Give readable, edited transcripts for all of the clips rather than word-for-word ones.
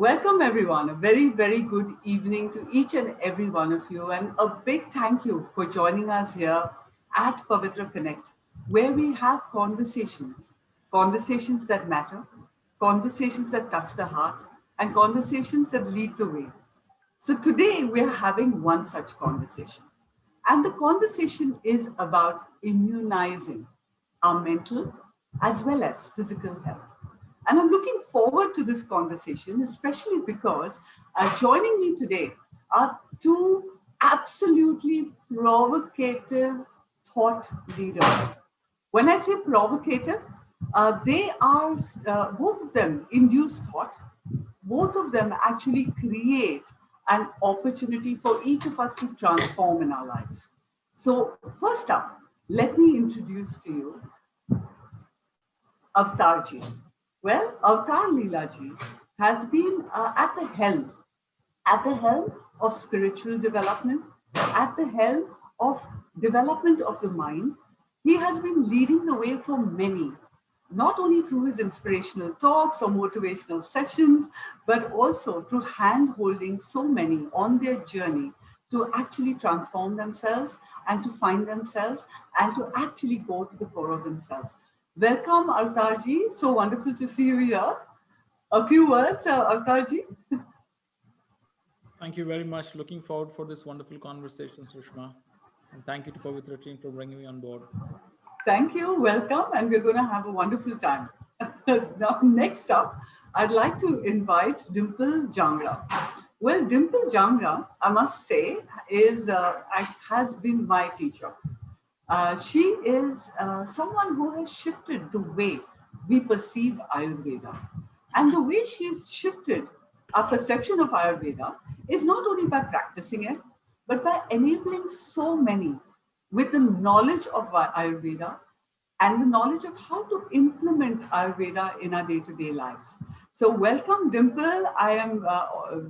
Welcome everyone. A very, very good evening to each and every one of you. And a big thank you for joining us here at Pavitra Connect, where we have conversations that matter, conversations that touch the heart, and conversations that lead the way. So today we're having one such conversation. And the conversation is about immunizing our mental as well as physical health. And I'm looking forward to this conversation, especially because joining me today are two absolutely provocative thought leaders. When I say provocative, they are both of them induce thought, both of them actually create an opportunity for each of us to transform in our lives. So, first up, let me introduce to you Avtarji. Well, Avtar Lila ji has been at the helm of spiritual development, at the helm of development of the mind. He has been leading the way for many, not only through his inspirational talks or motivational sessions, but also through hand holding so many on their journey to actually transform themselves and to find themselves and to actually go to the core of themselves. Welcome, Avtarji. So wonderful to see you here. A few words, Avtarji. Thank you very much. Looking forward for this wonderful conversation, Sushma. And thank you to Pavitra team for bringing me on board. Thank you. Welcome. And we're going to have a wonderful time. Now, next up, I'd like to invite Dimple Jangra. Well, Dimple Jangra, I must say, has been my teacher. She is someone who has shifted the way we perceive Ayurveda. And the way she's shifted our perception of Ayurveda is not only by practicing it, but by enabling so many with the knowledge of Ayurveda and the knowledge of how to implement Ayurveda in our day-to-day lives. So welcome, Dimple. I am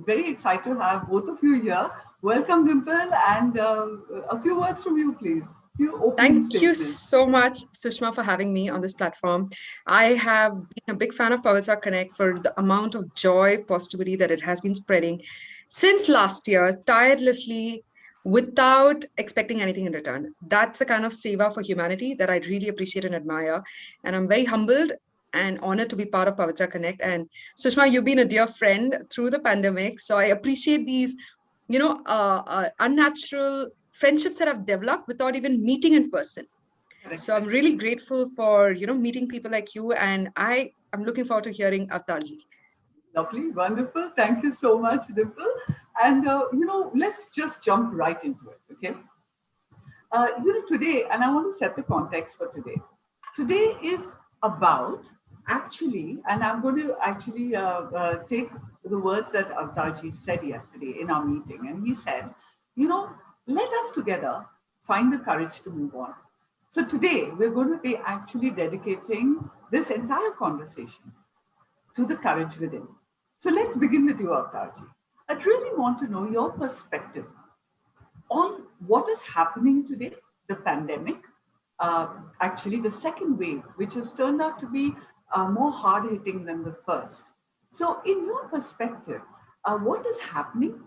very excited to have both of you here. Welcome, Dimple, and a few words from you, please. Thank you so much, Sushma, for having me on this platform. I have been a big fan of Pavitra Connect for the amount of joy, positivity that it has been spreading since last year, tirelessly, without expecting anything in return. That's the kind of seva for humanity that I really appreciate and admire. And I'm very humbled and honored to be part of Pavitra Connect. And Sushma, you've been a dear friend through the pandemic. So I appreciate these, unnatural friendships that I've developed without even meeting in person. So I'm really grateful for, meeting people like you. And I'm looking forward to hearing Avtarji. Lovely, wonderful. Thank you so much, Dimple. And, let's just jump right into it, okay? Today, and I want to set the context for today. Today is about actually, and I'm going to actually take the words that Avtarji said yesterday in our meeting. And he said, let us together find the courage to move on. So today, we're going to be actually dedicating this entire conversation to the courage within. So let's begin with you, Avtarji. I'd really want to know your perspective on what is happening today, the pandemic, actually the second wave, which has turned out to be more hard-hitting than the first. So in your perspective, what is happening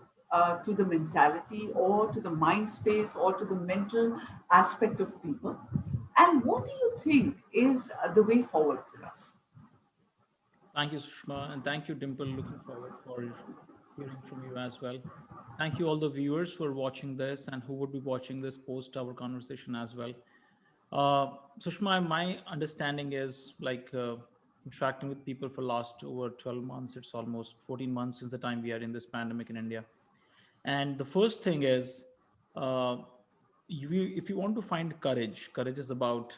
to the mentality or to the mind space or to the mental aspect of people? And what do you think is the way forward for us? Thank you, Sushma, and thank you, Dimple. Looking forward for hearing from you as well. Thank you all the viewers who are watching this and who would be watching this post our conversation as well. Sushma, my understanding is interacting with people for last over 12 months. It's almost 14 months since the time we are in this pandemic in India. And the first thing is, if you want to find courage is about,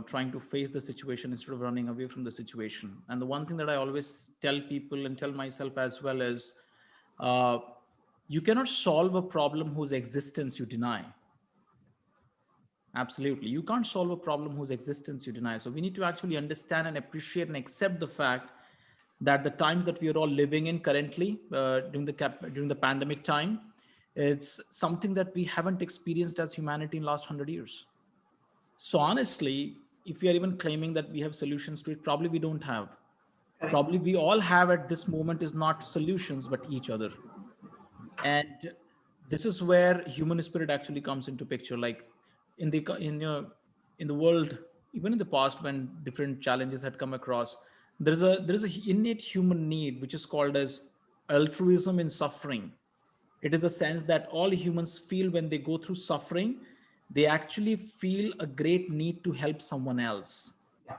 trying to face the situation instead of running away from the situation. And the one thing that I always tell people and tell myself as well is, you cannot solve a problem whose existence you deny. Absolutely. You can't solve a problem whose existence you deny. So we need to actually understand and appreciate and accept the fact that the times that we are all living in currently during the pandemic time, it's something that we haven't experienced as humanity in the last 100 years. So honestly, if we are even claiming that we have solutions to it, probably we don't have. Correct. probably we all have at this moment is not solutions but each other. And this is where human spirit actually comes into picture. Like in the in the world, even in the past, when different challenges had come across, there is a innate human need which is called as altruism in suffering. It is the sense that all humans feel when they go through suffering, they actually feel a great need to help someone else. Yes.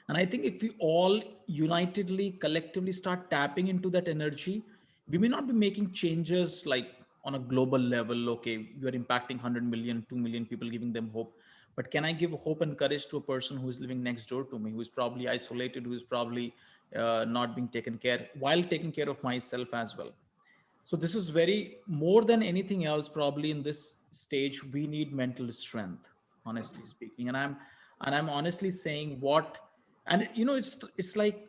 And I think if we all unitedly, collectively start tapping into that energy, we may not be making changes like on a global level. Okay, you are impacting 100 million, 2 million people, giving them hope. But can I give hope and courage to a person who is living next door to me, who is probably isolated, who is probably not being taken care, while taking care of myself as well? So this is very more than anything else, probably in this stage, we need mental strength, honestly speaking. And I'm honestly saying what, and it's like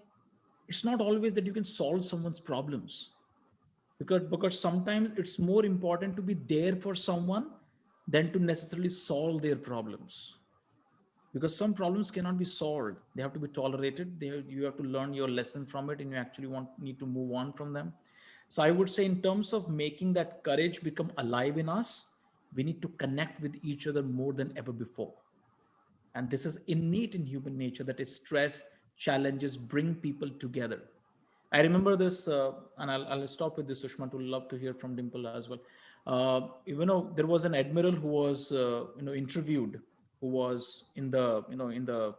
it's not always that you can solve someone's problems, because sometimes it's more important to be there for someone than to necessarily solve their problems, because some problems cannot be solved, they have to be tolerated, you have to learn your lesson from it, and you actually need to move on from them. So I would say, in terms of making that courage become alive in us, we need to connect with each other more than ever before. And this is innate in human nature, that is stress challenges bring people together. I remember this, and I'll stop with this, Sushma, to love to hear from Dimple as well. There was an admiral who was interviewed, who was in the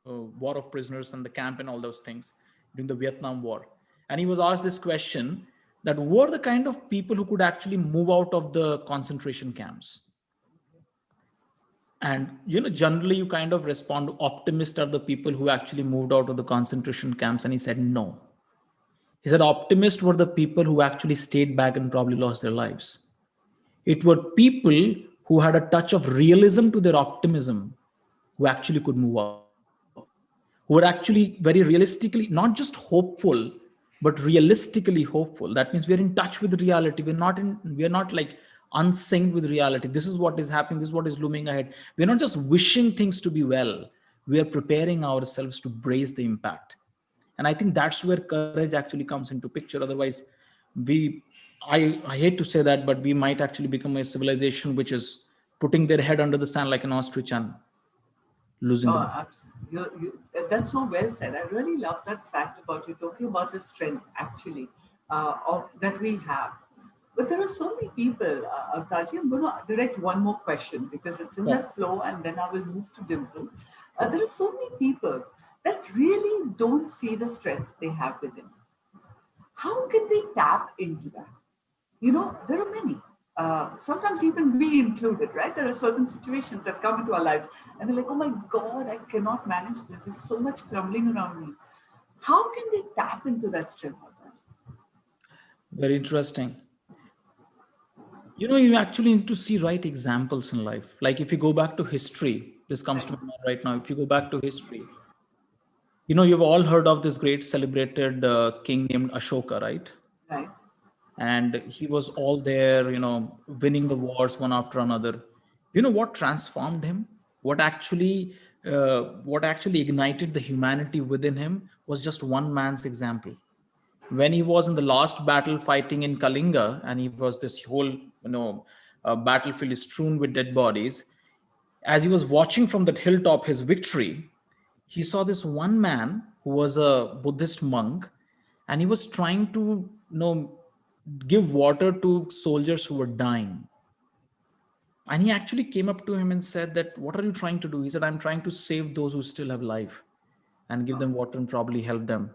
war of prisoners and the camp and all those things during the Vietnam War. And he was asked this question, that were the kind of people who could actually move out of the concentration camps. And generally you kind of respond, optimists are the people who actually moved out of the concentration camps. And he said no. He said optimists were the people who actually stayed back and probably lost their lives. It were people who had a touch of realism to their optimism who actually could move out, who were actually very realistically, not just hopeful, but realistically hopeful. That means we're in touch with reality. We're not like unsynced with reality. This is what is happening. This is what is looming ahead. We're not just wishing things to be well. We are preparing ourselves to brace the impact. And I think that's where courage actually comes into picture. Otherwise, we, I hate to say that, but we might actually become a civilization which is putting their head under the sand like an ostrich and losing the Oh, battle. that's so well said. I really love that fact about you talking about the strength actually of that we have. But there are so many people, Taji. I'm going to direct one more question because it's in Yeah. that flow, and then I will move to Dimple. There are so many people that really don't see the strength they have within. How can they tap into that? There are many. Sometimes even we included, right? There are certain situations that come into our lives, and we're like, "Oh my God, I cannot manage this. There's so much crumbling around me." How can they tap into that strength of that? Very interesting. You actually need to see right examples in life. Like if you go back to history, this comes Right, to my mind right now. If you go back to history, you've all heard of this great celebrated king named Ashoka, right? right. And he was all there, winning the wars one after another. What transformed him, what actually ignited the humanity within him, was just one man's example. When he was in the last battle fighting in Kalinga, and he was this whole battlefield is strewn with dead bodies, as he was watching from that hilltop his victory, he saw this one man who was a Buddhist monk, and he was trying to give water to soldiers who were dying. And he actually came up to him and said that, what are you trying to do? He said, I'm trying to save those who still have life and give them water and probably help them.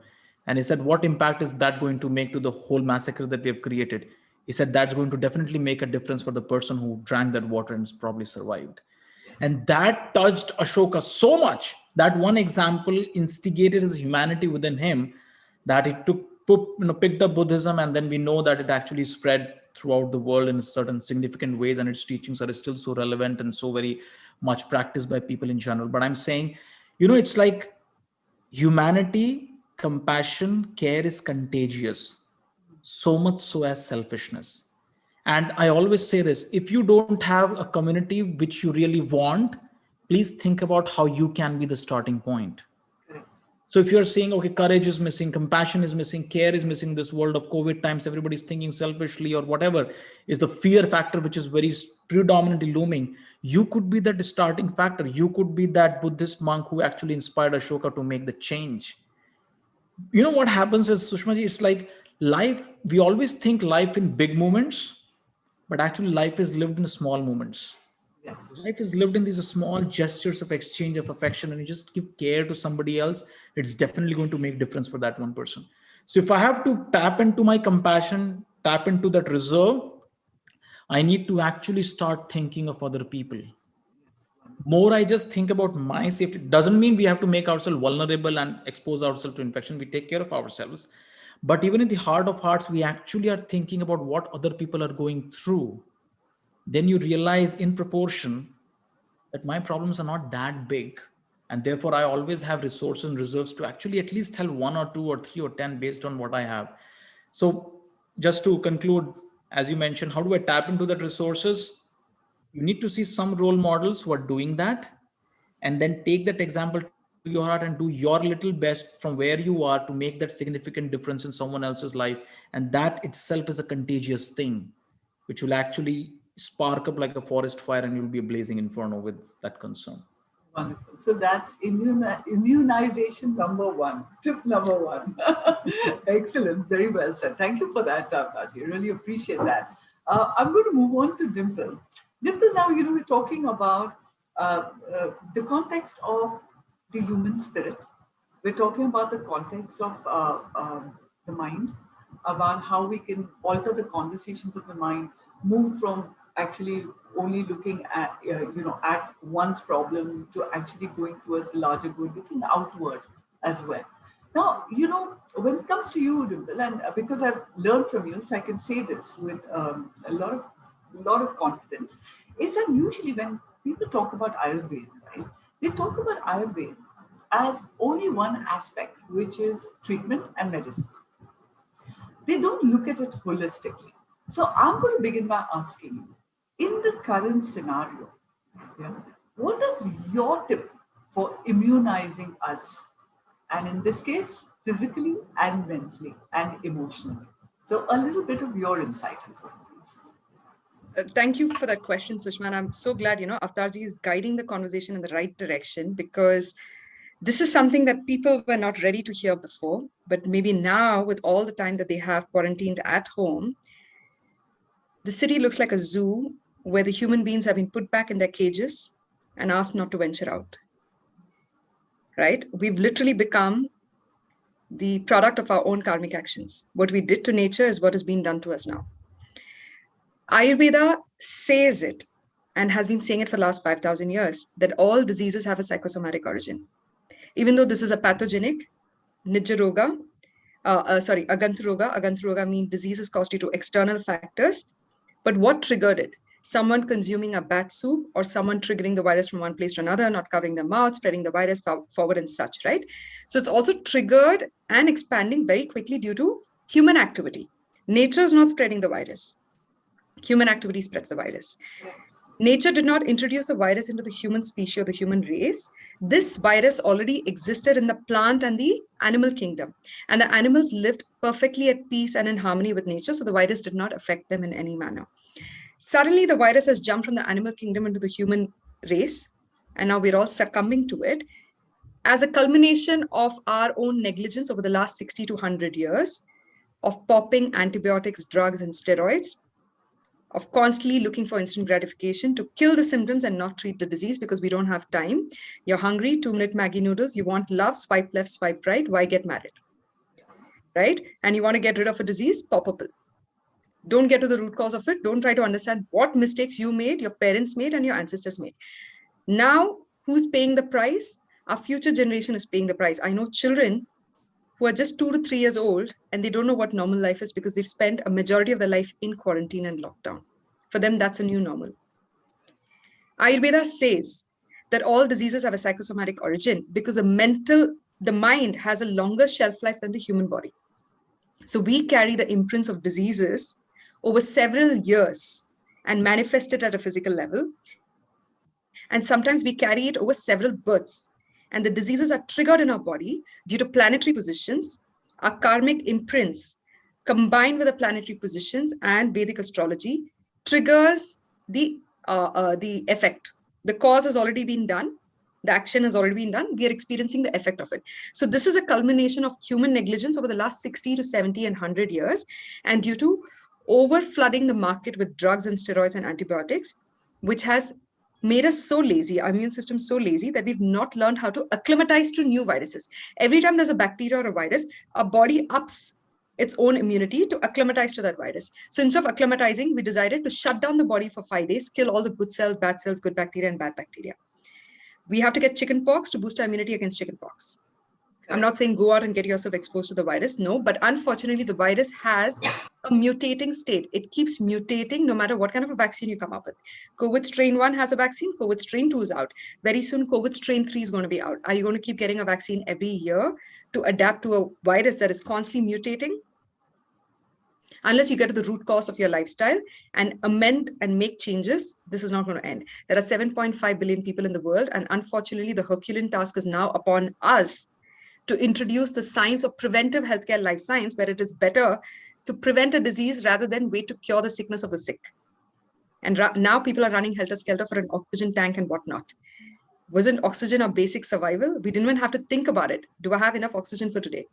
And he said, what impact is that going to make to the whole massacre that we have created? He said, that's going to definitely make a difference for the person who drank that water and probably survived. And that touched Ashoka so much. That one example instigated his humanity within him, that it picked up Buddhism, and then we know that it actually spread throughout the world in certain significant ways, and its teachings are still so relevant and so very much practiced by people in general. But I'm saying, it's like humanity, compassion, care is contagious, so much so as selfishness. And I always say this, if you don't have a community which you really want, please think about how you can be the starting point. Correct. So if you're saying, okay, courage is missing, compassion is missing, care is missing, this world of COVID times, everybody's thinking selfishly or whatever is the fear factor, which is very predominantly looming. You could be that starting factor. You could be that Buddhist monk who actually inspired Ashoka to make the change. You know what happens is, Sushma ji, it's like life, we always think life in big moments, but actually life is lived in small moments. Yes. Life is lived in these small gestures of exchange of affection, and you just give care to somebody else, it's definitely going to make difference for that one person. So if I have to tap into my compassion, tap into that reserve, I need to actually start thinking of other people. More I just think about my safety. Doesn't mean we have to make ourselves vulnerable and expose ourselves to infection. We take care of ourselves. But even in the heart of hearts, we actually are thinking about what other people are going through. Then you realize in proportion that my problems are not that big. And therefore, I always have resources and reserves to actually at least tell one or two or three or 10 based on what I have. So just to conclude, as you mentioned, how do I tap into that resources? You need to see some role models who are doing that, and then take that example to your heart and do your little best from where you are to make that significant difference in someone else's life. And that itself is a contagious thing, which will actually spark up like a forest fire, and you'll be a blazing inferno with that concern. Wonderful. So that's immunization number one, tip number one. Excellent. Very well said. Thank you for that, Taji. Really appreciate that. I'm going to move on to Dimple. Dimple, now, we're talking about the context of the human spirit. We're talking about the context of the mind, about how we can alter the conversations of the mind, move from actually only looking at at one's problem to actually going towards the larger good, looking outward as well. Now, when it comes to you, Dimple, and because I've learned from you, so I can say this with a lot of confidence, is that usually when people talk about Ayurveda, right, they talk about Ayurveda as only one aspect, which is treatment and medicine. They don't look at it holistically. So I'm going to begin by asking you, in the current scenario, yeah, what is your tip for immunizing us? And in this case, physically and mentally and emotionally. So a little bit of your insight as well, please. Thank you for that question, Sushma. And I'm so glad, Avtarji is guiding the conversation in the right direction, because this is something that people were not ready to hear before. But maybe now, with all the time that they have quarantined at home, the city looks like a zoo where the human beings have been put back in their cages and asked not to venture out. Right? We've literally become the product of our own karmic actions. What we did to nature is what is being done to us now. Ayurveda says it, and has been saying it for the last 5,000 years, that all diseases have a psychosomatic origin. Even though this is a pathogenic, Nijaroga, Agantaroga. Agantaroga means diseases caused due to external factors. But what triggered it? Someone consuming a bad soup, or someone triggering the virus from one place to another, not covering their mouth, spreading the virus forward and such, right? So it's also triggered and expanding very quickly due to human activity. Nature is not spreading the virus. Human activity spreads the virus. Nature did not introduce the virus into the human species or the human race. This virus already existed in the plant and the animal kingdom. And the animals lived perfectly at peace and in harmony with nature, so the virus did not affect them in any manner. Suddenly, the virus has jumped from the animal kingdom into the human race, and now we're all succumbing to it as a culmination of our own negligence over the last 60 to 100 years of popping antibiotics, drugs, and steroids, of constantly looking for instant gratification to kill the symptoms and not treat the disease because we don't have time. You're hungry, 2-minute Maggie noodles, you want love, swipe left, swipe right, why get married? Right? And you want to get rid of a disease, pop a pill. Don't get to the root cause of it. Don't try to understand what mistakes you made, your parents made, and your ancestors made. Now, who's paying the price? Our future generation is paying the price. I know children who are just 2 to 3 years old, and they don't know what normal life is because they've spent a majority of their life in quarantine and lockdown. For them, that's a new normal. Ayurveda says that all diseases have a psychosomatic origin because the mind has a longer shelf life than the human body. So we carry the imprints of diseases over several years and manifest it at a physical level. And sometimes we carry it over several births. and the diseases are triggered in our body due to planetary positions, our karmic imprints, combined with the planetary positions and Vedic astrology, triggers the effect. The cause has already been done. The action has already been done. We are experiencing the effect of it. So this is a culmination of human negligence over the last 60 to 70 and 100 years. And due to over flooding the market with drugs and steroids and antibiotics, which has made us so lazy, our immune system so lazy, that we've not learned how to acclimatize to new viruses. Every time there's a bacteria or a virus, our body ups its own immunity to acclimatize to that virus. So instead of acclimatizing, we decided to shut down the body for 5 days, kill all the good cells, good bacteria, and bad bacteria. We have to get chicken pox to boost our immunity against chicken pox. I'm not saying go out and get yourself exposed to the virus, no, but unfortunately, the virus has a mutating state. It keeps mutating no matter what kind of a vaccine you come up with. COVID strain 1 has a vaccine, COVID strain 2 is out. Very soon, COVID strain 3 is going to be out. Are you going to keep getting a vaccine every year to adapt to a virus that is constantly mutating? Unless you get to the root cause of your lifestyle and amend and make changes, this is not going to end. There are 7.5 billion people in the world, and unfortunately, the Herculean task is now upon us to introduce the science of preventive healthcare life science, where it is better to prevent a disease rather than wait to cure the sickness of the sick. And now people are running helter-skelter for an oxygen tank and whatnot. Wasn't oxygen our basic survival? We didn't even have to think about it. Do I have enough oxygen for today?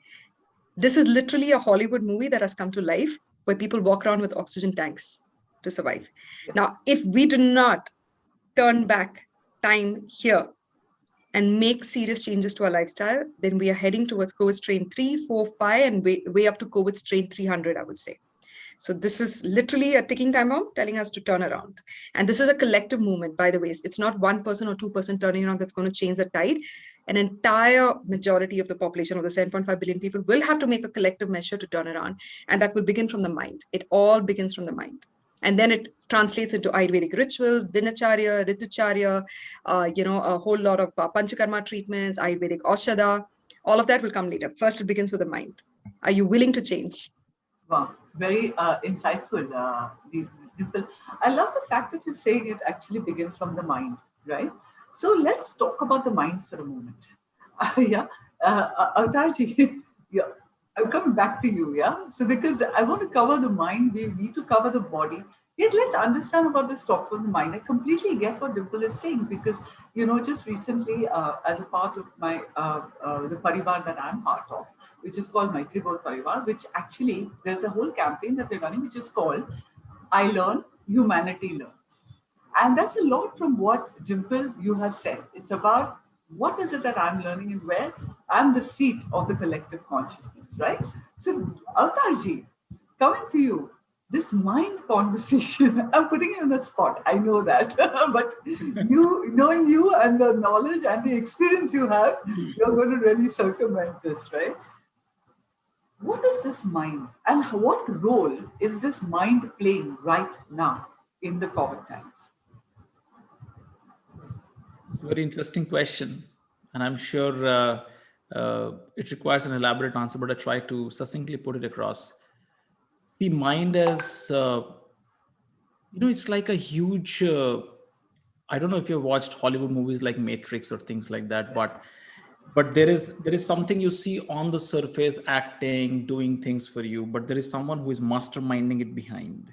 This is literally a Hollywood movie that has come to life, where people walk around with oxygen tanks to survive. Now, if we do not turn back time here and make serious changes to our lifestyle, then we are heading towards COVID strain 3, 4, 5, and way up to COVID strain 300, I would say. So this is literally a ticking time bomb telling us to turn around. And this is a collective movement, by the way. It's not 1% or 2% turning around that's going to change the tide. An entire majority of the population of the 7.5 billion people will have to make a collective measure to turn around. And that will begin from the mind. It all begins from the mind. And then it translates into Ayurvedic rituals, dinacharya, ritucharya, a whole lot of panchakarma treatments, Ayurvedic aushadha. All of that will come later. First, it begins with the mind. Are you willing to change? Wow, very insightful, Dimple. I love the fact that you're saying it actually begins from the mind, right? So let's talk about the mind for a moment. Avtarji, yeah, I'm coming back to you, yeah? So because I want to cover the mind, we need to cover the body. Yet let's understand about this talk from the mind. I completely get what Dimple is saying because, just recently, as a part of my, the parivar that I'm part of, which is called Maitribol Parivar, which actually, there's a whole campaign that we're running, which is called I Learn, Humanity Learns. And that's a lot from what, Dimple, you have said. It's about what is it that I'm learning and where I'm the seat of the collective consciousness, right? So, Avtarji, coming to you, this mind conversation, I'm putting you on the spot, I know that, but knowing you and the knowledge and the experience you have, you're going to really circumvent this, right? What is this mind and what role is this mind playing right now in the COVID times? It's a very interesting question. And I'm sure it requires an elaborate answer, but I try to succinctly put it across. See, mind as, it's like a huge, I don't know if you've watched Hollywood movies like Matrix or things like that, but there is something you see on the surface, acting, doing things for you, but there is someone who is masterminding it behind.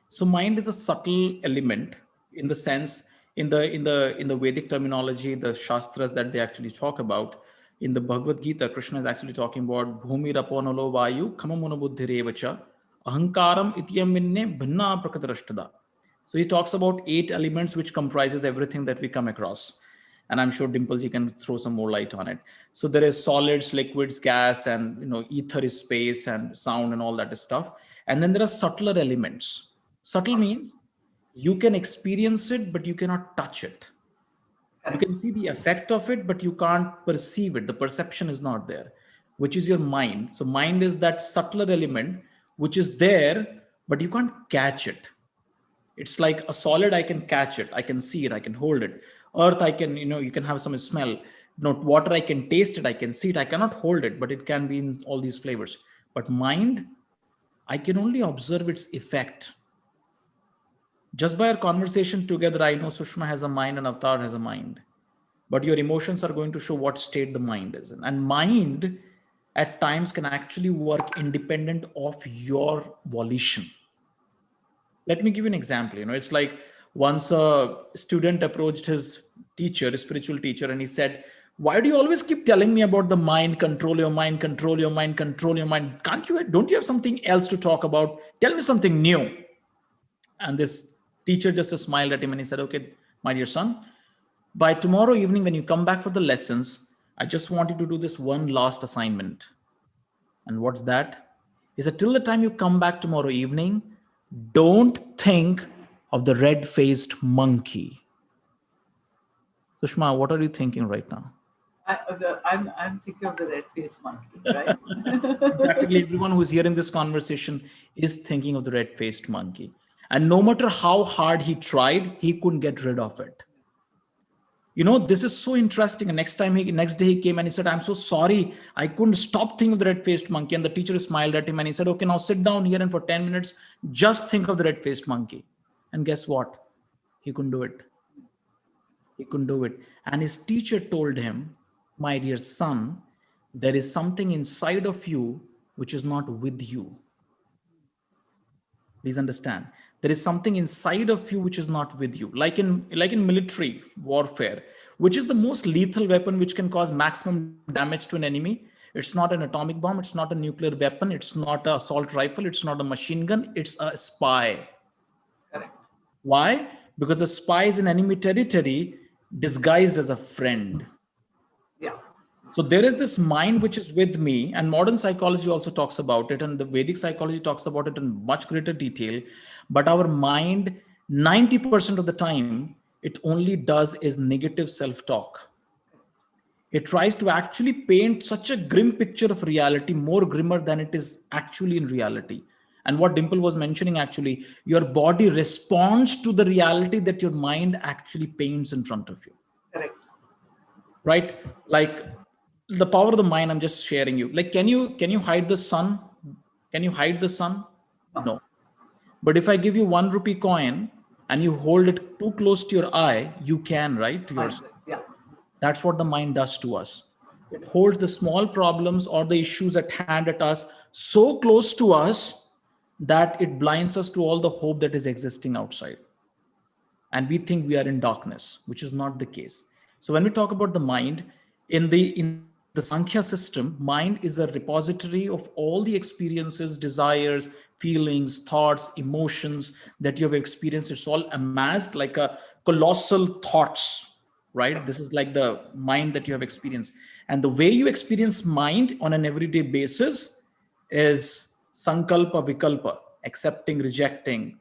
So mind is a subtle element in the sense, in the Vedic terminology, the shastras that they actually talk about. In the Bhagavad Gita, Krishna is actually talking about bhumi raponalo vayu kamamono buddhirevacha ahankaram ityam minne bhanna prakatarashtada. So he talks about 8 elements which comprises everything that we come across. And I'm sure Dimple, you can throw some more light on it. So there is solids, liquids, gas, and ether is space and sound and all that stuff. And then there are subtler elements. Subtle means you can experience it, but you cannot touch it. You can see the effect of it, but you can't perceive it. The perception is not there, which is your mind. So mind is that subtler element which is there, but you can't catch it. It's like a solid, I can catch it, I can see it, I can hold it. Earth, I can, you can have some smell. Water, I can taste it, I can see it, I cannot hold it, but it can be in all these flavors. But mind, I can only observe its effect. Just by our conversation together, I know Sushma has a mind and Avatar has a mind. but your emotions are going to show what state the mind is in. And mind at times can actually work independent of your volition. Let me give you an example. It's like once a student approached his teacher, a spiritual teacher, and he said, "Why do you always keep telling me about the mind? Control your mind, control your mind, control your mind. Don't you have something else to talk about? Tell me something new." And this teacher just smiled at him and he said, "Okay, my dear son, by tomorrow evening, when you come back for the lessons, I just want you to do this one last assignment." And what's that? He said, "Till the time you come back tomorrow evening, don't think of the red faced monkey." Sushma, what are you thinking right now? I'm thinking of the red-faced monkey, right? Practically everyone who's hearing this conversation is thinking of the red faced monkey. And no matter how hard he tried, he couldn't get rid of it. This is so interesting. And next day he came and he said, "I'm so sorry. I couldn't stop thinking of the red-faced monkey." And the teacher smiled at him and he said, "Okay, now sit down here and for 10 minutes, just think of the red-faced monkey." And guess what? He couldn't do it. He couldn't do it. And his teacher told him, "My dear son, there is something inside of you which is not with you." Please understand. There is something inside of you which is not with you. Like in military warfare, which is the most lethal weapon which can cause maximum damage to an enemy. It's not an atomic bomb. It's not a nuclear weapon. It's not an assault rifle. It's not a machine gun. It's a spy. Correct. Why? Because a spy is in enemy territory disguised as a friend. Yeah. So there is this mind which is with me, and modern psychology also talks about it, and the Vedic psychology talks about it in much greater detail. But our mind, 90% of the time, it only does is negative self-talk. It tries to actually paint such a grim picture of reality, more grimmer than it is actually in reality. And what Dimple was mentioning, actually, your body responds to the reality that your mind actually paints in front of you. Correct. Right? Like the power of the mind, I'm just sharing you. Like, can you hide the sun? Can you hide the sun? No. But if I give you 1 rupee coin and you hold it too close to your eye, you can, right? To yourself. Yeah. That's what the mind does to us. It holds the small problems or the issues at hand at us so close to us that it blinds us to all the hope that is existing outside. And we think we are in darkness, which is not the case. So when we talk about the mind, in the Sankhya system, mind is a repository of all the experiences, desires, feelings, thoughts, emotions that you have experienced. It's all amassed like a colossal thoughts, right? This is like the mind that you have experienced. And the way you experience mind on an everyday basis is sankalpa, vikalpa, accepting, rejecting,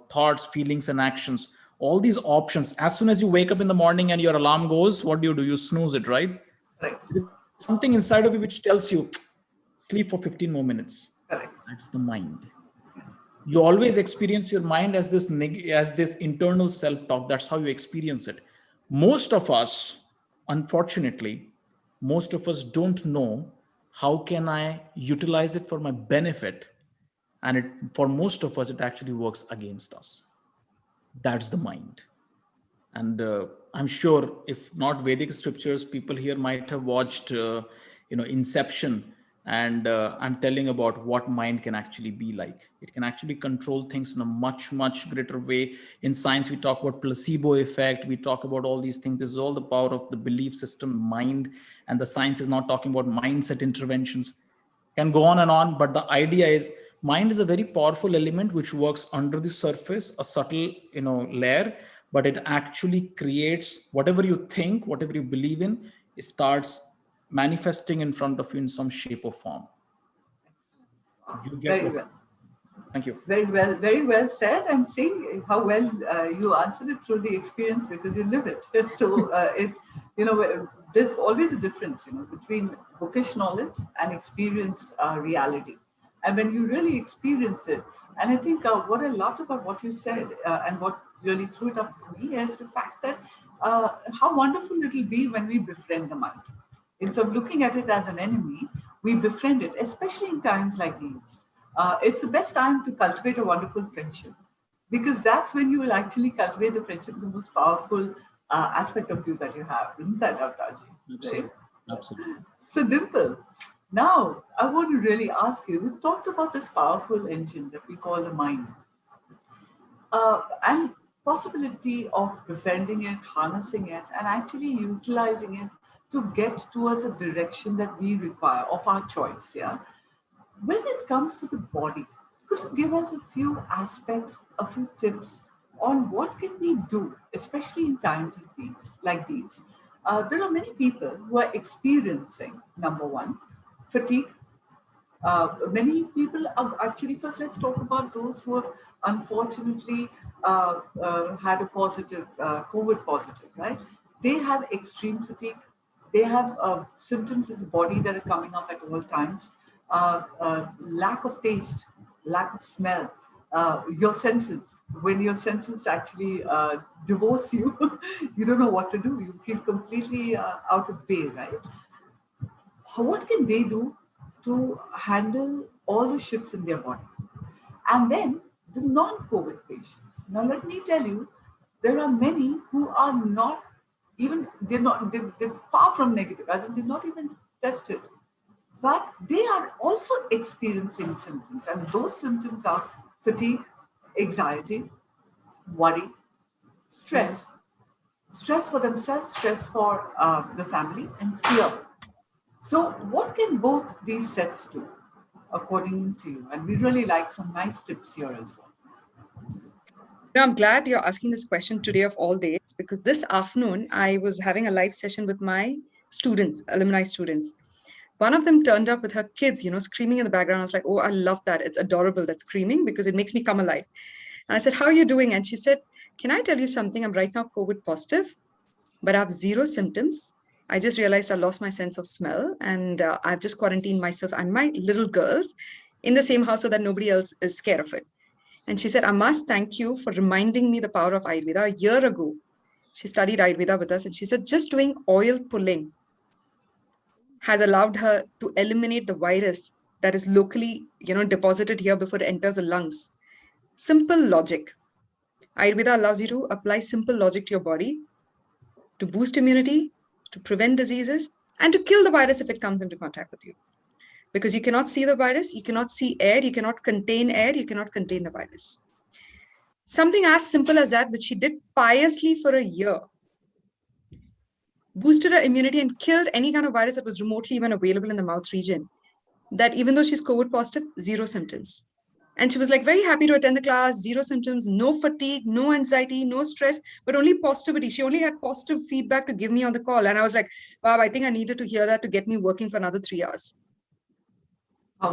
thoughts, feelings, and actions. All these options. As soon as you wake up in the morning and your alarm goes, what do? You snooze it, right? Right. There's something inside of you which tells you, sleep for 15 more minutes. Correct. That's the mind. You always experience your mind as this internal self-talk. That's how you experience it. Most of us, unfortunately, most of us don't know how can I utilize it for my benefit, and for most of us it actually works against us. That's the mind. And I'm sure if not Vedic scriptures, people here might have watched Inception, and I'm telling about what mind can actually be like. It can actually control things in a much greater way. In science we talk about placebo effect, we talk about all these things. This is all the power of the belief system, mind. And the science is not talking about mindset interventions. Can go on and on, but the idea is mind is a very powerful element which works under the surface, a subtle layer, but it actually creates whatever you think, whatever you believe in, it starts manifesting in front of you in some shape or form. You get Very what? well. Thank you. Very well said. And see how well you answered it through the experience because you live it. So there's always a difference, between bookish knowledge and experienced reality. And when you really experience it, and I think what I loved about what you said and what really threw it up for me is the fact that how wonderful it'll be when we befriend the mind. Instead of looking at it as an enemy, we befriend it, especially in times like these. It's the best time to cultivate a wonderful friendship because that's when you will actually cultivate the friendship with the most powerful aspect of you that you have, isn't that, Avtarji? Absolutely. Right? Absolutely. So, Dimple, now I want to really ask you, we've talked about this powerful engine that we call the mind, and possibility of befriending it, harnessing it, and actually utilizing it to get towards a direction that we require of our choice. Yeah. When it comes to the body, could you give us a few aspects, a few tips on what can we do, especially in times of these, like these? There are many people who are experiencing, number one, fatigue. Many people are actually, first let's talk about those who have unfortunately had a positive, COVID positive, right? They have extreme fatigue. They have symptoms in the body that are coming up at all times. Lack of taste, lack of smell, your senses. When your senses actually divorce you, you don't know what to do. You feel completely out of bay, right? What can they do to handle all the shifts in their body? And then the non-COVID patients. Now, let me tell you, there are many who are not even, they're far from negative, as in they're not even tested, but they are also experiencing symptoms. And those symptoms are fatigue, anxiety, worry, stress. Stress for themselves, stress for the family, and fear. So, what can both these sets do, according to you? And we really like some nice tips here as well. Now, I'm glad you're asking this question today of all days, because this afternoon I was having a live session with my students, alumni students. One of them turned up with her kids, screaming in the background. I was like, oh, I love that. It's adorable, that screaming, because it makes me come alive. And I said, how are you doing? And she said, can I tell you something? I'm right now COVID positive, but I have zero symptoms. I just realized I lost my sense of smell, and I've just quarantined myself and my little girls in the same house so that nobody else is scared of it. And she said, I must thank you for reminding me the power of Ayurveda. A year ago, she studied Ayurveda with us, and she said, just doing oil pulling has allowed her to eliminate the virus that is locally, deposited here before it enters the lungs. Simple logic. Ayurveda allows you to apply simple logic to your body to boost immunity, to prevent diseases, and to kill the virus if it comes into contact with you. Because you cannot see the virus, you cannot see air, you cannot contain air, you cannot contain the virus. Something as simple as that, which she did piously for a year, boosted her immunity and killed any kind of virus that was remotely even available in the mouth region. That even though she's COVID positive, zero symptoms. And she was like very happy to attend the class, zero symptoms, no fatigue, no anxiety, no stress, but only positivity. She only had positive feedback to give me on the call. And I was like, wow, I think I needed to hear that to get me working for another 3 hours,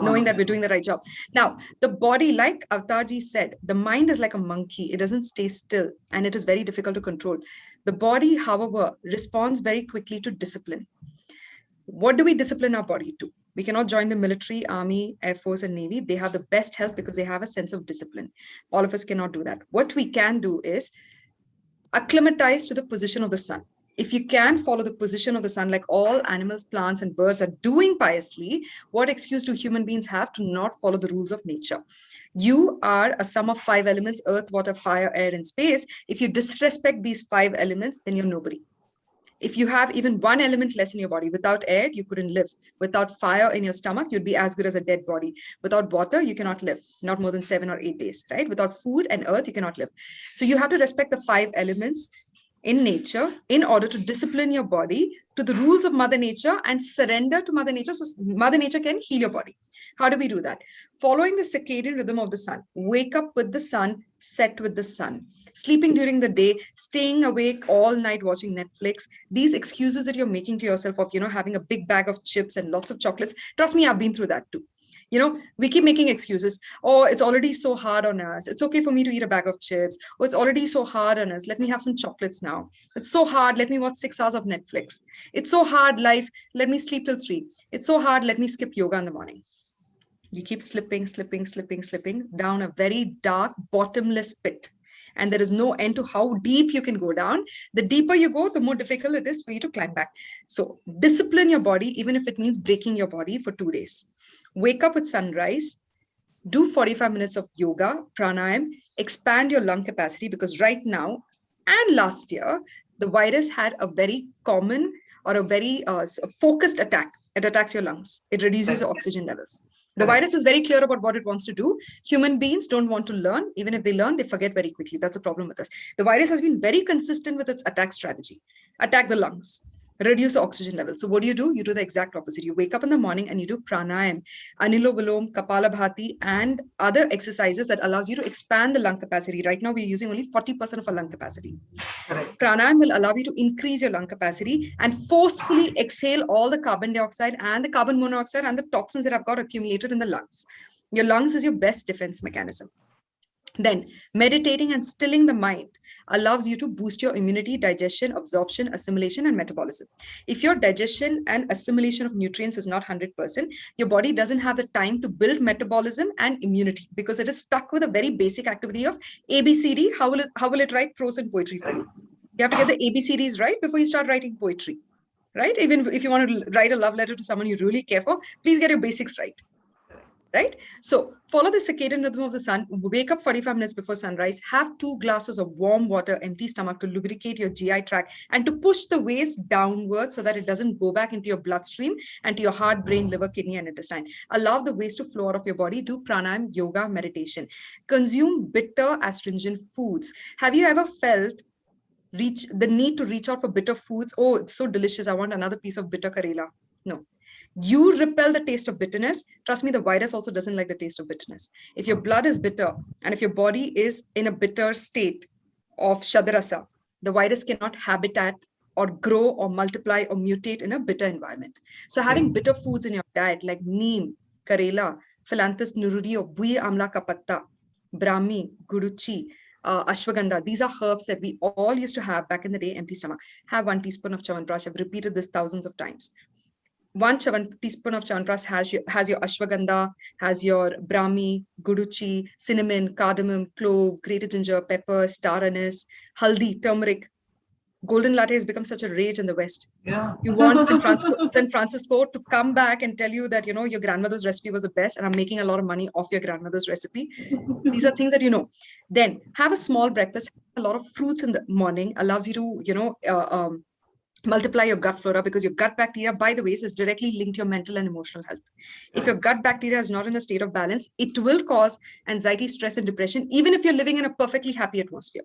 knowing that we're doing the right job. Now, the body, like Avtarji said, the mind is like a monkey. It doesn't stay still, and it is very difficult to control. The body, however, responds very quickly to discipline. What do we discipline our body to? We cannot join the military, army, air force, and navy. They have the best health because they have a sense of discipline. All of us cannot do that. What we can do is acclimatize to the position of the sun. If you can follow the position of the sun, like all animals, plants, and birds are doing piously, what excuse do human beings have to not follow the rules of nature? You are a sum of 5 elements: earth, water, fire, air, and space. If you disrespect these 5 elements, then you're nobody. If you have even one element less in your body, without air, you couldn't live. Without fire in your stomach, you'd be as good as a dead body. Without water, you cannot live, not more than 7 or 8 days, right? Without food and earth, you cannot live. So you have to respect the 5 elements in nature in order to discipline your body to the rules of Mother Nature and surrender to Mother Nature so Mother Nature can heal your body. How do we do that? Following the circadian rhythm of the sun. Wake up with the sun, set with the sun. Sleeping during the day, staying awake all night watching Netflix. These excuses that you're making to yourself of, having a big bag of chips and lots of chocolates. Trust me, I've been through that too. We keep making excuses. Oh, it's already so hard on us. It's okay for me to eat a bag of chips. Oh, it's already so hard on us. Let me have some chocolates now. It's so hard. Let me watch 6 hours of Netflix. It's so hard, life. Let me sleep till 3. It's so hard. Let me skip yoga in the morning. You keep slipping down a very dark, bottomless pit. And there is no end to how deep you can go down. The deeper you go, the more difficult it is for you to climb back. So discipline your body, even if it means breaking your body for 2 days. Wake up with sunrise, do 45 minutes of yoga, pranayam, expand your lung capacity, because right now and last year, the virus had a very common or a very focused attack. It attacks your lungs. It reduces your oxygen levels. The virus is very clear about what it wants to do. Human beings don't want to learn. Even if they learn, they forget very quickly. That's a problem with us. The virus has been very consistent with its attack strategy. Attack the lungs, reduce the oxygen level. So what do? You do the exact opposite. You wake up in the morning and you do pranayam, anilo vilom, kapalabhati, and other exercises that allows you to expand the lung capacity. Right now, we're using only 40% of our lung capacity. Pranayam will allow you to increase your lung capacity and forcefully exhale all the carbon dioxide and the carbon monoxide and the toxins that have got accumulated in the lungs. Your lungs is your best defense mechanism. Then meditating and stilling the mind allows you to boost your immunity, digestion, absorption, assimilation, and metabolism. If your digestion and assimilation of nutrients is not 100%, your body doesn't have the time to build metabolism and immunity because it is stuck with a very basic activity of ABCD. How will it write prose and poetry for you? You have to get the ABCDs right before you start writing poetry, right? Even if you want to write a love letter to someone you really care for, please get your basics right. Right? So follow the circadian rhythm of the sun, wake up 45 minutes before sunrise, have 2 glasses of warm water, empty stomach to lubricate your GI tract and to push the waste downwards so that it doesn't go back into your bloodstream and to your heart, brain, liver, kidney, and intestine. Allow the waste to flow out of your body. Do pranayam, yoga, meditation. Consume bitter, astringent foods. Have you ever felt the need to reach out for bitter foods? Oh, it's so delicious. I want another piece of bitter karela. No. You repel the taste of bitterness. Trust me, the virus also doesn't like the taste of bitterness. If your blood is bitter and if your body is in a bitter state of shadarasa, the virus cannot habitat or grow or multiply or mutate in a bitter environment. So having bitter foods in your diet like neem, karela, philanthus nururi or bui amla ka patta, brahmi, guduchi, ashwagandha, these are herbs that we all used to have back in the day, empty stomach. Have 1 teaspoon of chawanprash. I've repeated this thousands of times. 1 teaspoon of chawanprash has your ashwagandha, has your brahmi, guduchi, cinnamon, cardamom, clove, grated ginger, pepper, star anise, haldi, turmeric. Golden latte has become such a rage in the West. Yeah. You want San Francisco to come back and tell you that, your grandmother's recipe was the best and I'm making a lot of money off your grandmother's recipe. These are things that you know. Then have a small breakfast, a lot of fruits in the morning, allows you to, multiply your gut flora because your gut bacteria, by the way, is directly linked to your mental and emotional health. If your gut bacteria is not in a state of balance, it will cause anxiety, stress, and depression, even if you're living in a perfectly happy atmosphere.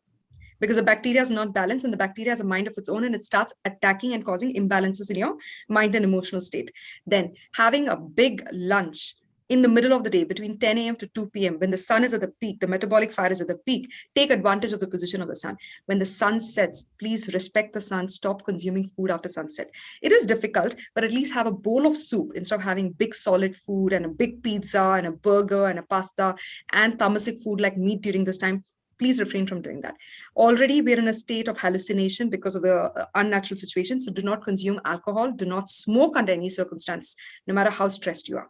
Because the bacteria is not balanced and the bacteria has a mind of its own and it starts attacking and causing imbalances in your mind and emotional state. Then having a big lunch in the middle of the day between 10 a.m. to 2 p.m. when the sun is at the peak, the metabolic fire is at the peak, take advantage of the position of the sun. When the sun sets, please respect the sun, stop consuming food after sunset. It is difficult, but at least have a bowl of soup instead of having big solid food and a big pizza and a burger and a pasta and tamasic food like meat during this time. Please refrain from doing that. Already we're in a state of hallucination because of the unnatural situation. So do not consume alcohol. Do not smoke under any circumstance, no matter how stressed you are.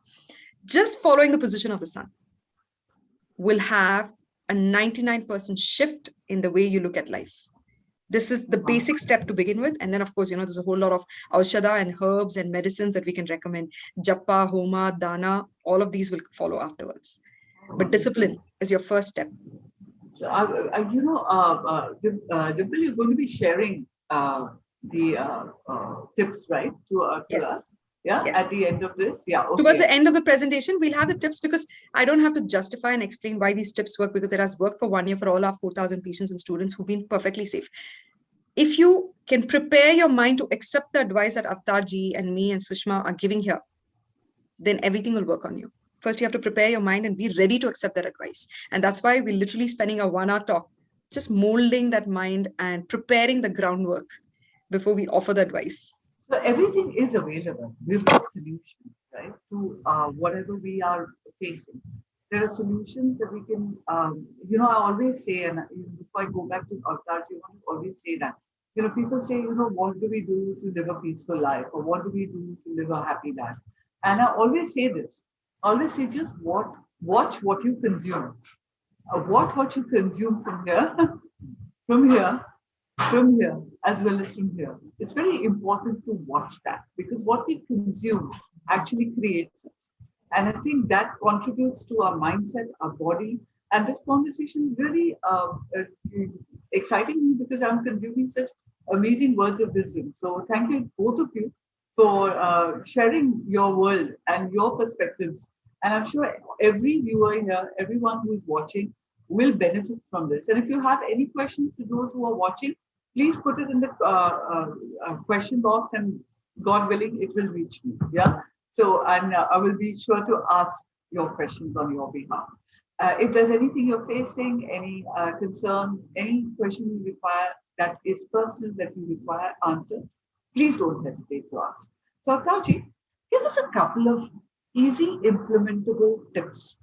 Just following the position of the sun will have a 99% shift in the way you look at life. This is the basic step to begin with. And then, of course, there's a whole lot of aushadha and herbs and medicines that we can recommend. Japa, homa, dana, all of these will follow afterwards. But discipline is your first step. So, Dimple, you're going to be sharing the tips, right, to Yes. us? Yeah, Yes. At the end of this. Yeah. Okay. Towards the end of the presentation, we'll have the tips because I don't have to justify and explain why these tips work because it has worked for 1 year for all our 4,000 patients and students who've been perfectly safe. If you can prepare your mind to accept the advice that Avtarji and me and Sushma are giving here, then everything will work on you. First, you have to prepare your mind and be ready to accept that advice. And that's why we're literally spending a 1 hour talk, just molding that mind and preparing the groundwork before we offer the advice. So everything is available. We've got solutions, right, to whatever we are facing. There are solutions that we can, I always say, and before I go back to Avtarji, I always say that, people say, what do we do to live a peaceful life? Or what do we do to live a happy life? And I always say this, just watch what you consume. Watch what you consume from here, from here, as well as from here. It's very important to watch that because what we consume actually creates us. And I think that contributes to our mindset, our body. And this conversation is really exciting me because I'm consuming such amazing words of wisdom. So thank you, both of you, for sharing your world and your perspectives. And I'm sure every viewer here, everyone who is watching, will benefit from this. And if you have any questions to those who are watching, please put it in the question box, and God willing, it will reach me. Yeah. So, and I will be sure to ask your questions on your behalf. If there's anything you're facing, any concern, any question you require that is personal that you require answered, please don't hesitate to ask. So, Avtarji, give us a couple of easy implementable tips.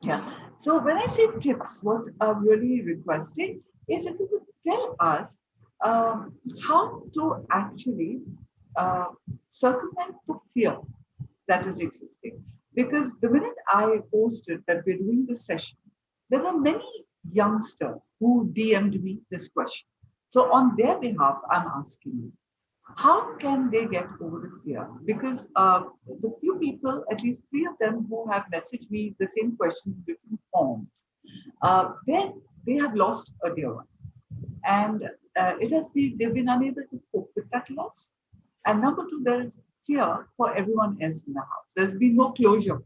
Yeah. So when I say tips, what I'm really requesting is if you could tell us how to actually uh, circumvent the fear that is existing. Because the minute I posted that we're doing this session, there were many youngsters who DM'd me this question. So on their behalf, I'm asking you, how can they get over the fear? Because the few people, at least three of them who have messaged me the same question in different forms, they have lost a dear one. And they've been unable to cope with that loss. And number two, there is fear for everyone else in the house. There's been no closure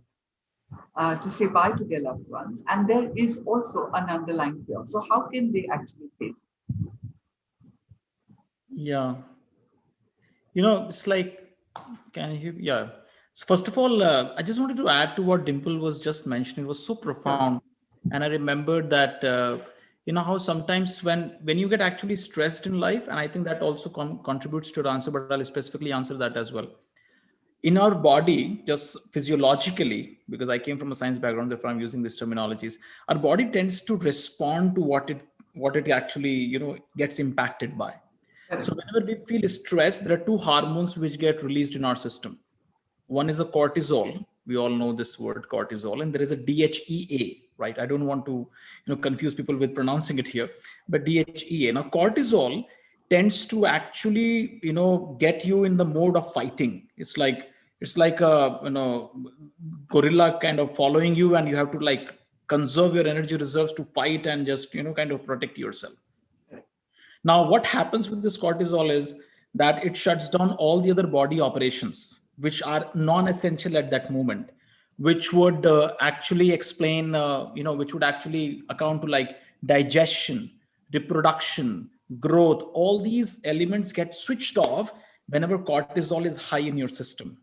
to say bye to their loved ones. And there is also an underlying fear. So how can they actually face it? Yeah. It's like, can you, yeah. So first of all, I just wanted to add to what Dimple was just mentioning. It was so Sure. profound. And I remembered that, how sometimes when you get actually stressed in life, and I think that also contributes to the answer, but I'll specifically answer that as well. In our body, just physiologically, because I came from a science background, therefore I'm using these terminologies, our body tends to respond to what it actually, gets impacted by. So whenever we feel stressed, there are two hormones which get released in our system. One is a cortisol. We all know this word cortisol, and there is a DHEA, right? I don't want to, confuse people with pronouncing it here, but DHEA. Now, cortisol tends to actually, get you in the mode of fighting. It's like a, gorilla kind of following you, and you have to like conserve your energy reserves to fight and just, kind of protect yourself. Now, what happens with this cortisol is that it shuts down all the other body operations, which are non essential at that moment, which would actually explain, which would actually account to like digestion, reproduction, growth. All these elements get switched off whenever cortisol is high in your system,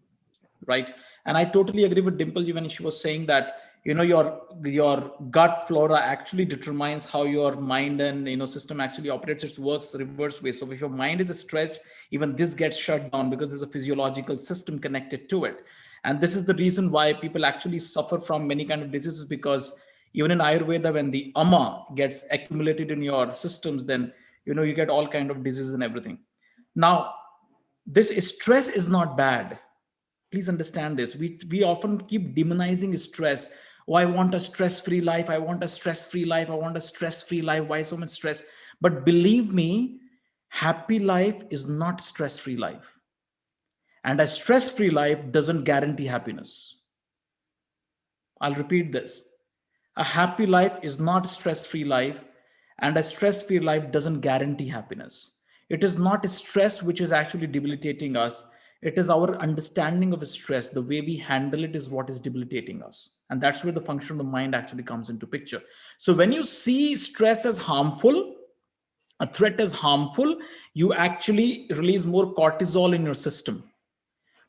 right? And I totally agree with Dimple when she was saying that your gut flora actually determines how your mind and system actually operates. It works reverse way. So if your mind is stressed, even this gets shut down because there's a physiological system connected to it. And this is the reason why people actually suffer from many kind of diseases, because even in Ayurveda, when the ama gets accumulated in your systems, then you get all kind of diseases and everything. Now, this stress is not bad. Please understand this. We often keep demonizing stress. Oh, I want a stress-free life. I want a stress-free life. I want a stress-free life. Why so much stress? But believe me, happy life is not stress-free life. And a stress-free life doesn't guarantee happiness. I'll repeat this. A happy life is not stress-free life, and a stress-free life doesn't guarantee happiness. It is not stress which is actually debilitating us. It is our understanding of stress. The way we handle it is what is debilitating us. And that's where the function of the mind actually comes into picture. So when you see stress as harmful, a threat as harmful, you actually release more cortisol in your system.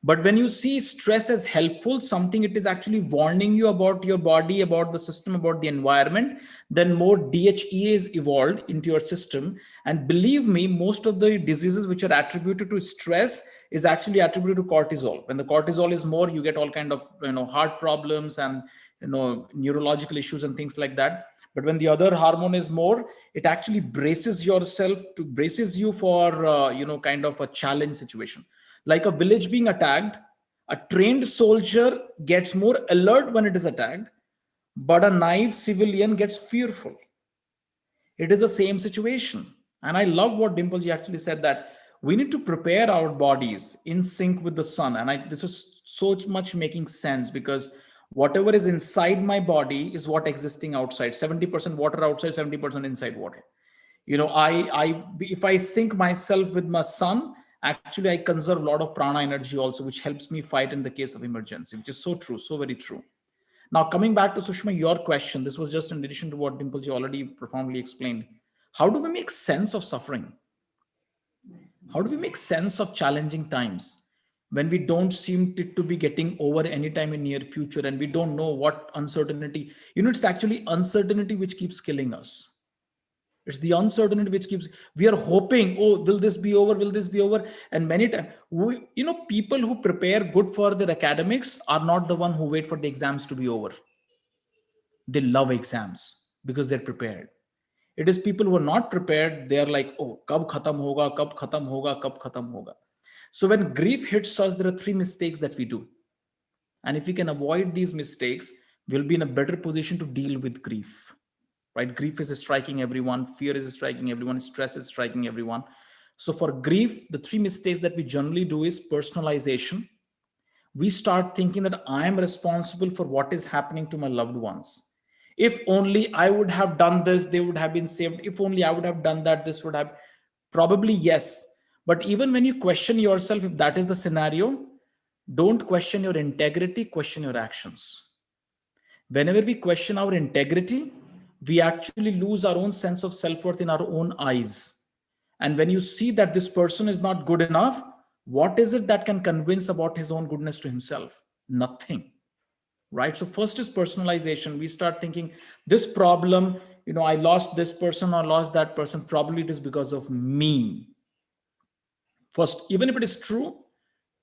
But when you see stress as helpful, something it is actually warning you about your body, about the system, about the environment, then more DHEA is evolved into your system. And believe me, most of the diseases which are attributed to stress is actually attributed to cortisol. When the cortisol is more, you get all kind of heart problems and neurological issues and things like that. But when the other hormone is more, it actually braces you for kind of a challenge situation. Like a village being attacked, a trained soldier gets more alert when it is attacked, but a naive civilian gets fearful. It is the same situation. And I love what Dimple actually said, that we need to prepare our bodies in sync with the sun. And this is so much making sense, because whatever is inside my body is what existing outside. 70% water outside, 70% inside water. If I sync myself with my sun, actually I conserve a lot of prana energy also, which helps me fight in the case of emergency, which is so true, so very true. Now, coming back to Sushma, your question, this was just in addition to what Dimple ji already profoundly explained. How do we make sense of suffering? How do we make sense of challenging times when we don't seem to be getting over anytime in near future, and we don't know what uncertainty, it's actually uncertainty which keeps killing us. It's the uncertainty which keeps, we are hoping, oh, will this be over? Will this be over? And many times, people who prepare good for their academics are not the one who wait for the exams to be over. They love exams because they're prepared. It is people who are not prepared. They are like, oh, kab khatam hoga, kab khatam hoga, kab khatam hoga. So when grief hits us, there are 3 mistakes that we do. And if we can avoid these mistakes, we'll be in a better position to deal with grief. Right? Grief is striking everyone. Fear is striking everyone. Stress is striking everyone. So for grief, the 3 mistakes that we generally do is personalization. We start thinking that I am responsible for what is happening to my loved ones. If only I would have done this, they would have been saved. If only I would have done that, this would have. Probably yes. But even when you question yourself, if that is the scenario, don't question your integrity, question your actions. Whenever we question our integrity, we actually lose our own sense of self-worth in our own eyes. And when you see that this person is not good enough, what is it that can convince about his own goodness to himself? Nothing. Right? So first is personalization. We start thinking this problem, I lost this person or lost that person. Probably it is because of me. First, even if it is true,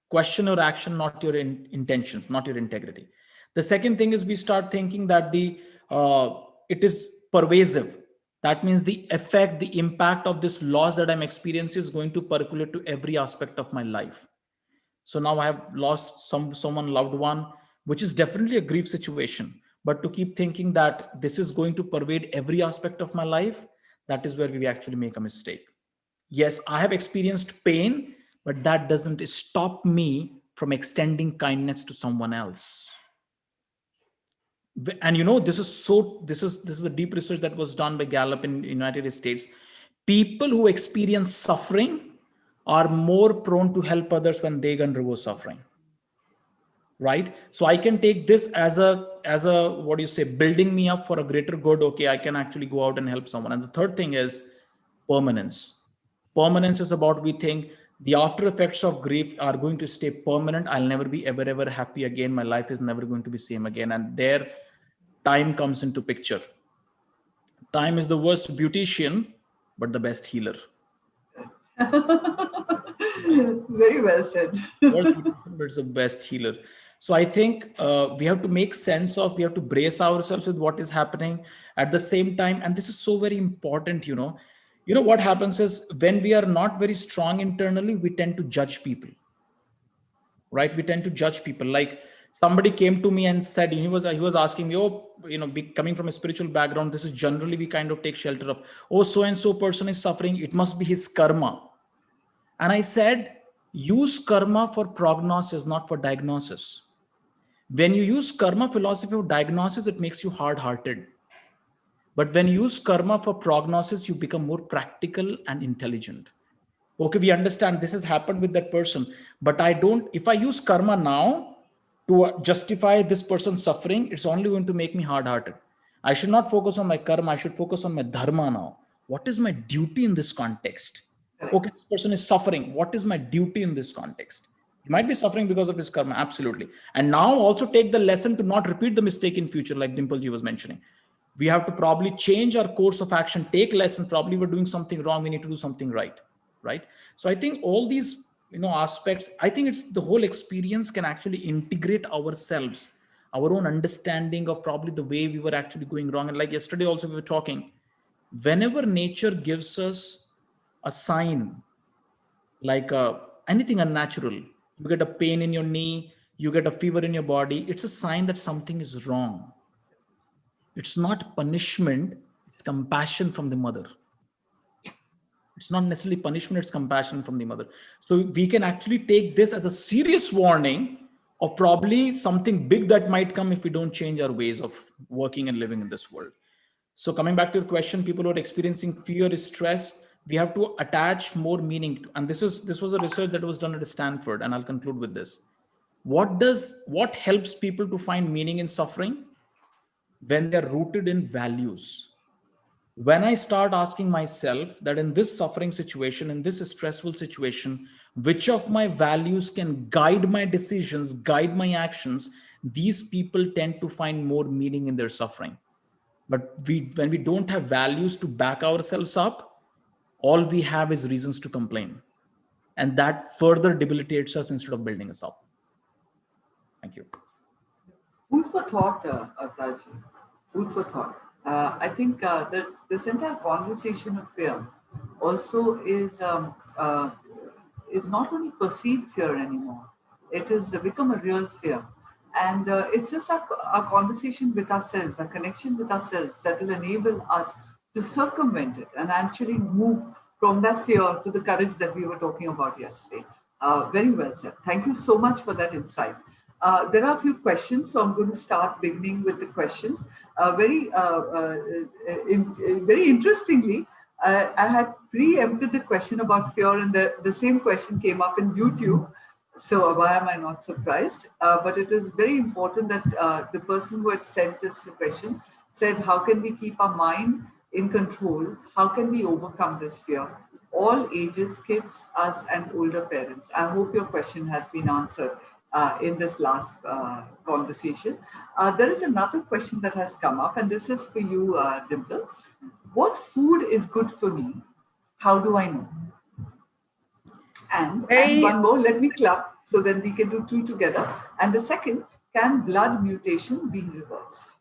question your action, not your intentions, not your integrity. The second thing is we start thinking that it is pervasive. That means the effect, the impact of this loss that I'm experiencing is going to percolate to every aspect of my life. So now I have lost someone loved one, which is definitely a grief situation. But to keep thinking that this is going to pervade every aspect of my life, that is where we actually make a mistake. Yes, I have experienced pain, but that doesn't stop me from extending kindness to someone else. And this is a deep research that was done by Gallup in the United States. People who experience suffering are more prone to help others when they undergo suffering. Right? So I can take this as a what do you say, building me up for a greater good. Okay, I can actually go out and help someone. And the third thing is permanence. Permanence is about, we think the after effects of grief are going to stay permanent. I'll never be ever happy again. My life is never going to be same again. And there time comes into picture. Time is the worst beautician, but the best healer. Very well said. Worst beautician, but it's the best healer. So I think we have to make sense of, we have to brace ourselves with what is happening at the same time. And this is so very important, what happens is when we are not very strong internally, we tend to judge people, right? We tend to judge people. Like somebody came to me and said, he was asking me, coming from a spiritual background, this is generally we kind of take shelter of, so-and-so person is suffering. It must be his karma. And I said, use karma for prognosis, not for diagnosis. When you use karma philosophy for diagnosis, it makes you hard-hearted. But when you use karma for prognosis, you become more practical and intelligent. Okay, we understand this has happened with that person, but if I use karma now to justify this person's suffering, it's only going to make me hard-hearted. I should not focus on my karma. I should focus on my dharma now. What is my duty in this context? Okay, this person is suffering. What is my duty in this context? He might be suffering because of his karma, absolutely. And now also take the lesson to not repeat the mistake in future, like Dimple ji was mentioning. We have to probably change our course of action, take lesson. Probably we're doing something wrong. We need to do something right. Right. So I think all these, aspects, I think it's the whole experience can actually integrate ourselves, our own understanding of probably the way we were actually going wrong. And like yesterday also we were talking, whenever nature gives us a sign, like anything unnatural, you get a pain in your knee, you get a fever in your body, it's a sign that something is wrong. It's not punishment, it's compassion from the mother. It's not necessarily punishment, it's compassion from the mother. So we can actually take this as a serious warning of probably something big that might come if we don't change our ways of working and living in this world. So coming back to your question, people who are experiencing fear, stress, we have to attach more meaning. And this was a research that was done at Stanford, and I'll conclude with this. What helps people to find meaning in suffering? When they're rooted in values. When I start asking myself that in this suffering situation, in this stressful situation, which of my values can guide my decisions, guide my actions, these people tend to find more meaning in their suffering. But when we don't have values to back ourselves up, all we have is reasons to complain. And that further debilitates us instead of building us up. Thank you. Food for thought, Avtarji. Food for thought. I think this entire conversation of fear also is not only perceived fear anymore. It has become a real fear. And it's just our conversation with ourselves, our connection with ourselves that will enable us to circumvent it and actually move from that fear to the courage that we were talking about yesterday. Very well said. Thank you so much for that insight. There are a few questions, so I'm going to start beginning with the questions. Very interestingly, I had preempted the question about fear, and the same question came up in YouTube. So why am I not surprised? But it is very important that the person who had sent this question said, how can we keep our mind in control? How can we overcome this fear? All ages, kids, us, and older parents. I hope your question has been answered in this last conversation. There is another question that has come up, and this is for you, Dimple. What food is good for me? How do I know? And one more, let me clap so then we can do two together. And the second, can blood mutation be reversed?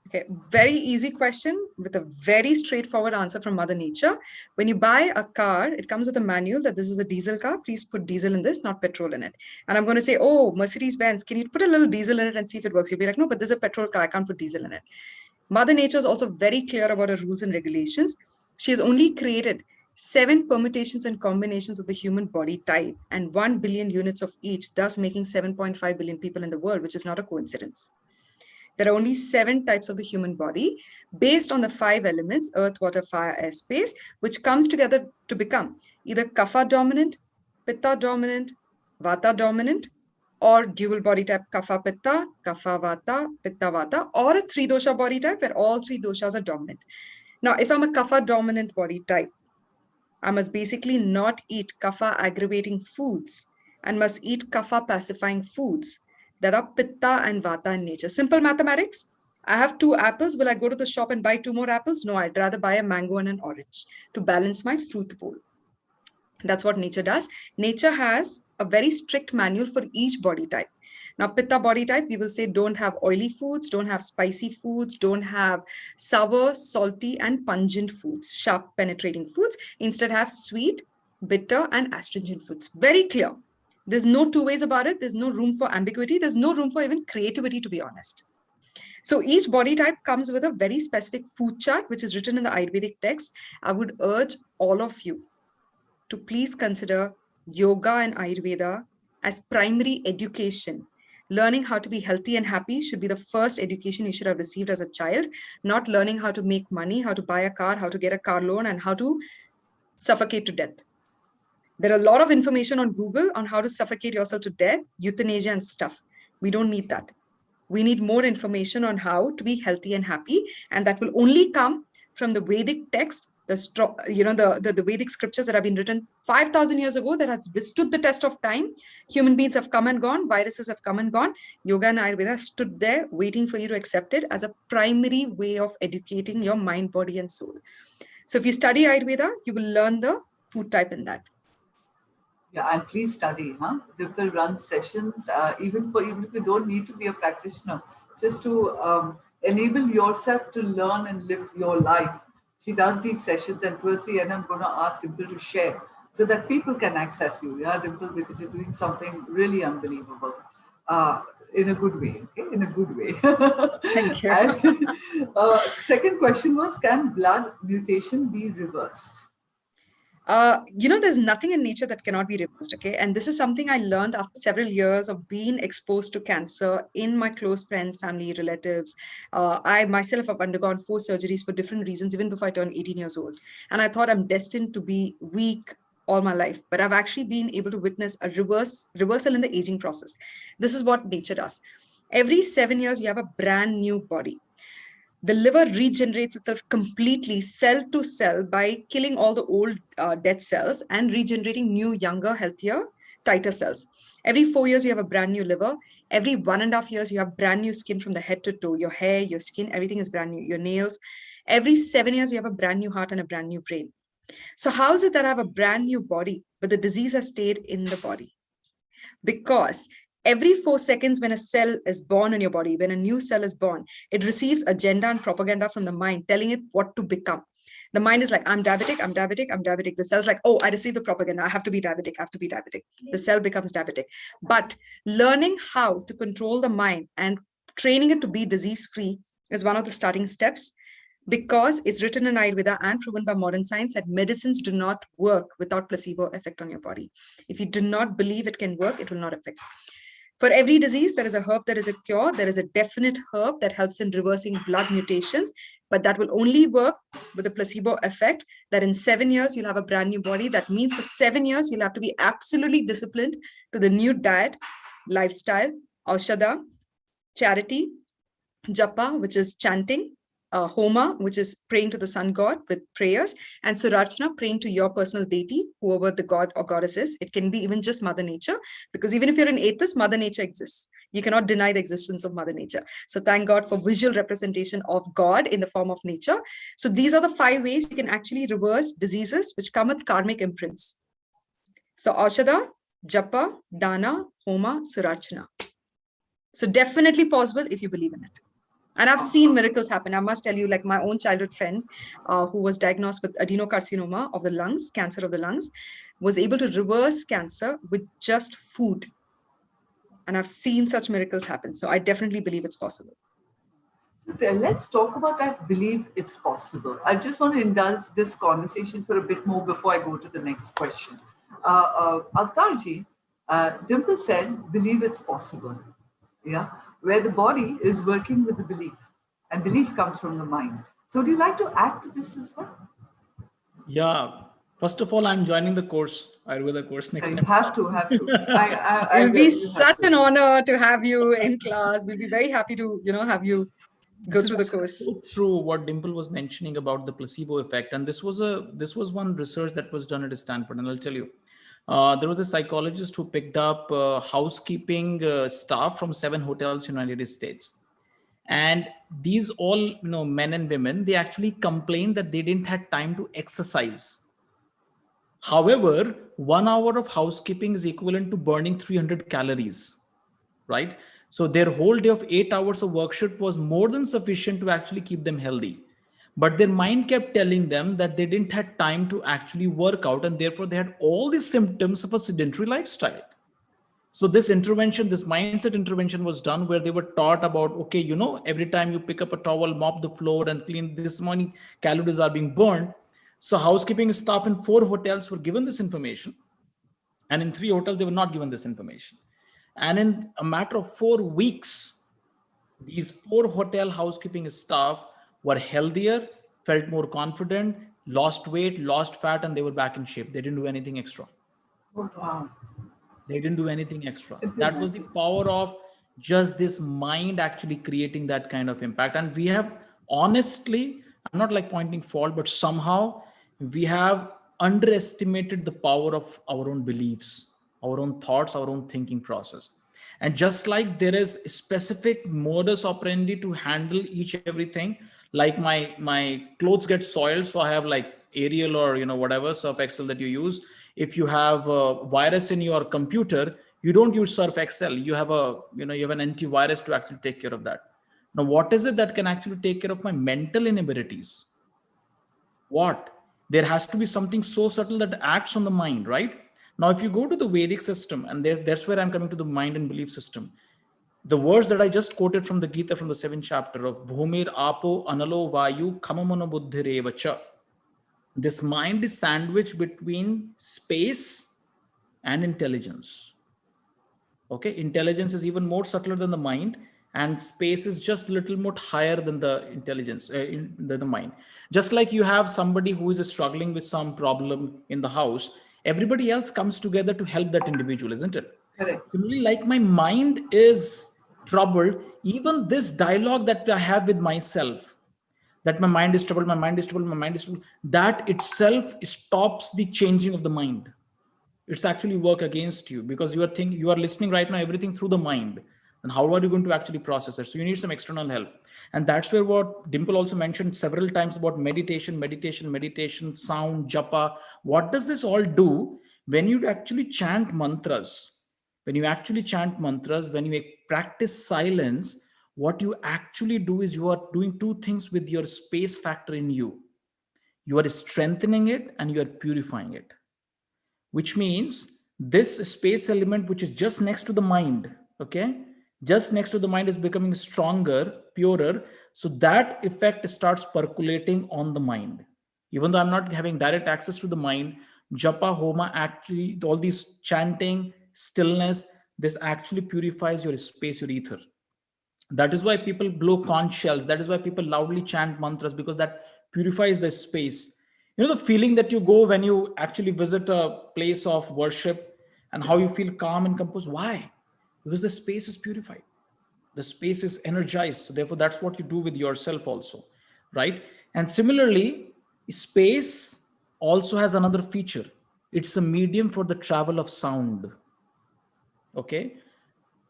Okay, very easy question with a very straightforward answer from Mother Nature. When you buy a car, it comes with a manual that this is a diesel car. Please put diesel in this, not petrol in it. And I'm going to say, oh, Mercedes-Benz, can you put a little diesel in it and see if it works? You'll be like, no, but this is a petrol car. I can't put diesel in it. Mother Nature is also very clear about her rules and regulations. She has only created 7 permutations and combinations of the human body type and 1 billion units of each, thus making 7.5 billion people in the world, which is not a coincidence. There are only 7 types of the human body based on the 5 elements, earth, water, fire, air, space, which comes together to become either kapha dominant, pitta dominant, vata dominant, or dual body type kapha pitta, vata, or a 3 dosha body type where all 3 doshas are dominant. Now, if I'm a kapha dominant body type, I must basically not eat kapha aggravating foods and must eat kapha pacifying foods that are pitta and vata in nature. Simple mathematics. I have 2 apples. Will I go to the shop and buy 2 more apples? No, I'd rather buy a mango and an orange to balance my fruit bowl. That's what nature does. Nature has a very strict manual for each body type. Now, pitta body type, we will say don't have oily foods, don't have spicy foods, don't have sour, salty, and pungent foods, sharp penetrating foods. Instead, have sweet, bitter, and astringent foods. Very clear. There's no 2 ways about it. There's no room for ambiguity. There's no room for even creativity, to be honest. So each body type comes with a very specific food chart, which is written in the Ayurvedic text. I would urge all of you to please consider yoga and Ayurveda as primary education. Learning how to be healthy and happy should be the first education you should have received as a child, not learning how to make money, how to buy a car, how to get a car loan, and how to suffocate to death. There are a lot of information on Google on how to suffocate yourself to death, euthanasia and stuff. We don't need that. We need more information on how to be healthy and happy, and that will only come from the Vedic text, the Vedic scriptures that have been written 5,000 years ago that has withstood the test of time. Human beings have come and gone, viruses have come and gone. Yoga and Ayurveda stood there waiting for you to accept it as a primary way of educating your mind, body, and soul. So if you study Ayurveda, you will learn the food type in that. Yeah, and please study. Dimple runs sessions, even if you don't need to be a practitioner, just to enable yourself to learn and live your life. She does these sessions, and towards the end, I'm going to ask Dimple to share so that people can access you. Yeah, Dimple, because you're doing something really unbelievable in a good way. Okay, in a good way. Thank you. And, second question was, can blood mutation be reversed? There's nothing in nature that cannot be reversed, okay? And this is something I learned after several years of being exposed to cancer in my close friends, family, relatives. I myself have undergone 4 surgeries for different reasons, even before I turned 18 years old. And I thought I'm destined to be weak all my life, but I've actually been able to witness a reversal in the aging process. This is what nature does. Every 7 years, you have a brand new body. The liver regenerates itself completely cell to cell by killing all the old dead cells and regenerating new, younger, healthier, tighter cells. Every 4 years, you have a brand new liver. Every 1.5 years, you have brand new skin from the head to toe. Your hair, your skin, everything is brand new. Your nails. Every 7 years, you have a brand new heart and a brand new brain. So, how is it that I have a brand new body, but the disease has stayed in the body? Because every 4 seconds, when a cell is born in your body, when a new cell is born, it receives agenda and propaganda from the mind telling it what to become. The mind is like, I'm diabetic, I'm diabetic, I'm diabetic. The cell's like, oh, I received the propaganda, I have to be diabetic, I have to be diabetic. The cell becomes diabetic. But learning how to control the mind and training it to be disease free is one of the starting steps, because it's written in Ayurveda and proven by modern science that medicines do not work without placebo effect on your body. If you do not believe it can work, it will not affect. For every disease, there is a herb that is a cure. There is a definite herb that helps in reversing blood mutations, but that will only work with a placebo effect, that in 7 years, you'll have a brand new body. That means for 7 years, you'll have to be absolutely disciplined to the new diet, lifestyle, aushadha, charity, japa, which is chanting, Homa, which is praying to the sun god with prayers, and Surarchana, praying to your personal deity, whoever the god or goddess is. It can be even just Mother Nature, because even if you're an atheist, Mother Nature exists. You cannot deny the existence of Mother Nature. So thank God for visual representation of God in the form of nature. So these are the 5 ways you can actually reverse diseases which come with karmic imprints. So Aushadha, Japa, Dana, Homa, Surarchana. So definitely possible if you believe in it. And I've seen miracles happen. I must tell you, like my own childhood friend who was diagnosed with adenocarcinoma of the lungs, cancer of the lungs, was able to reverse cancer with just food. And I've seen such miracles happen. So I definitely believe it's possible. So let's talk about that believe it's possible. I just want to indulge this conversation for a bit more before I go to the next question. Avtarji, Dimple said, believe it's possible. Yeah, where the body is working with the belief, and belief comes from the mind. So, would you like to add to this as well? Yeah. First of all, I'm joining the course, Ayurveda course next time. Have to. It will be such an honor to have you in class. We'll be very happy to, have you go through the course. So true what Dimple was mentioning about the placebo effect, and this was one research that was done at Stanford, and I'll tell you. There was a psychologist who picked up housekeeping staff from 7 hotels in the United States. And these all, men and women, they actually complained that they didn't have time to exercise. However, 1 hour of housekeeping is equivalent to burning 300 calories, right? So their whole day of 8 hours of work shift was more than sufficient to actually keep them healthy. But their mind kept telling them that they didn't have time to actually work out, and therefore they had all these symptoms of a sedentary lifestyle. So this intervention, this mindset intervention was done where they were taught about, okay, every time you pick up a towel, mop the floor and clean, this many calories are being burned. So housekeeping staff in 4 hotels were given this information. And in 3 hotels, they were not given this information. And in a matter of 4 weeks, these 4 hotel housekeeping staff were healthier, felt more confident, lost weight, lost fat, and they were back in shape. They didn't do anything extra. Oh, wow. They didn't do anything extra. That was the power of just this mind actually creating that kind of impact. And we have, honestly, I'm not like pointing fault, but somehow we have underestimated the power of our own beliefs, our own thoughts, our own thinking process. And just like there is specific modus operandi to handle each everything, like my clothes get soiled, so I have like Arial or whatever Surf Excel that you use. If you have a virus in your computer, you don't use Surf Excel. You have you have an antivirus to actually take care of that. Now, what is it that can actually take care of my mental inabilities? What? There has to be something so subtle that acts on the mind, right? Now, if you go to the Vedic system, and that's where I'm coming to the mind and belief system. The words that I just quoted from the Gita from the 7th chapter of Bhumir Apo Analo Vayu Kamamano Buddhirevacha. This mind is sandwiched between space and intelligence. Okay, intelligence is even more subtler than the mind, and space is just a little more higher than the intelligence, than the mind. Just like you have somebody who is struggling with some problem in the house, everybody else comes together to help that individual, isn't it? Correct. Similarly, like my mind is troubled, even this dialogue that I have with myself, that my mind is troubled, my mind is troubled, my mind is troubled, that itself stops the changing of the mind. It's actually work against you, because you are listening right now everything through the mind. And how are you going to actually process it? So you need some external help. And that's where what Dimple also mentioned several times about meditation, sound, japa. What does this all do? When you actually chant mantras, when you practice silence, what you actually do is you are doing two things with your space factor in you. You are strengthening it and you are purifying it, which means this space element, which is just next to the mind, okay, just next to the mind, is becoming stronger, purer. So that effect starts percolating on the mind. Even though I'm not having direct access to the mind, japa, homa, actually, all these chanting, stillness, this actually purifies your space, your ether. That is why people blow conch shells. That is why people loudly chant mantras, because that purifies the space. You know, the feeling that you go when you actually visit a place of worship, and how you feel calm and composed. Why? Because the space is purified, the space is energized. So therefore, that's what you do with yourself also, right? And similarly, space also has another feature. It's a medium for the travel of sound. Okay,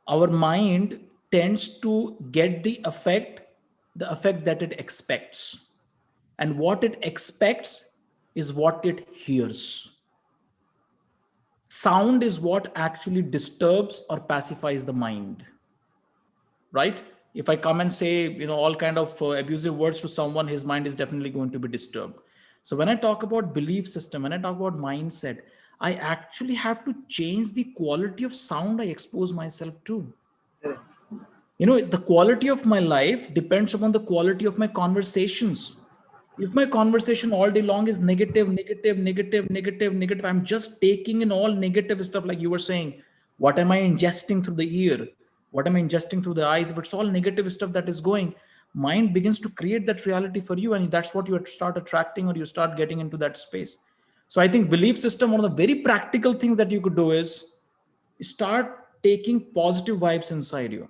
our mind tends to get the effect that it expects, and what it expects is what it hears. Sound is what actually disturbs or pacifies the mind, right? If I come and say, all kind of abusive words to someone, his mind is definitely going to be disturbed. So when I talk about belief system, when I talk about mindset, I actually have to change the quality of sound I expose myself to. Correct. The quality of my life depends upon the quality of my conversations. If my conversation all day long is negative, negative, negative, negative, negative, I'm just taking in all negative stuff, like you were saying. What am I ingesting through the ear? What am I ingesting through the eyes? If it's all negative stuff that is going, mind begins to create that reality for you, and that's what you start attracting, or you start getting into that space. So I think belief system, one of the very practical things that you could do is start taking positive vibes inside you.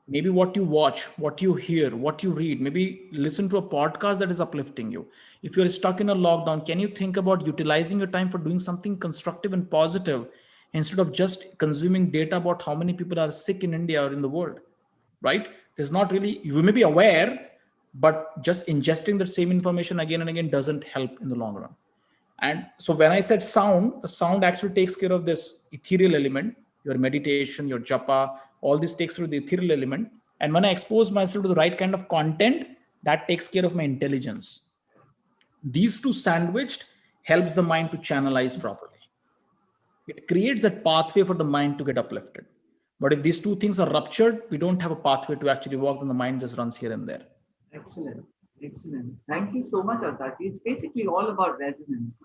Maybe what you watch, what you hear, what you read, maybe listen to a podcast that is uplifting you. If you're stuck in a lockdown, can you think about utilizing your time for doing something constructive and positive, instead of just consuming data about how many people are sick in India or in the world? Right? There's not really, you may be aware, but just ingesting that same information again and again doesn't help in the long run. And so when I said sound, the sound actually takes care of this ethereal element, your meditation, your japa, all this takes care of the ethereal element. And when I expose myself to the right kind of content, that takes care of my intelligence. These two sandwiched helps the mind to channelize properly. It creates that pathway for the mind to get uplifted. But if these two things are ruptured, we don't have a pathway to actually walk, then the mind just runs here and there. Excellent. Excellent. Thank you so much, Avtaji. It's basically all about resonance.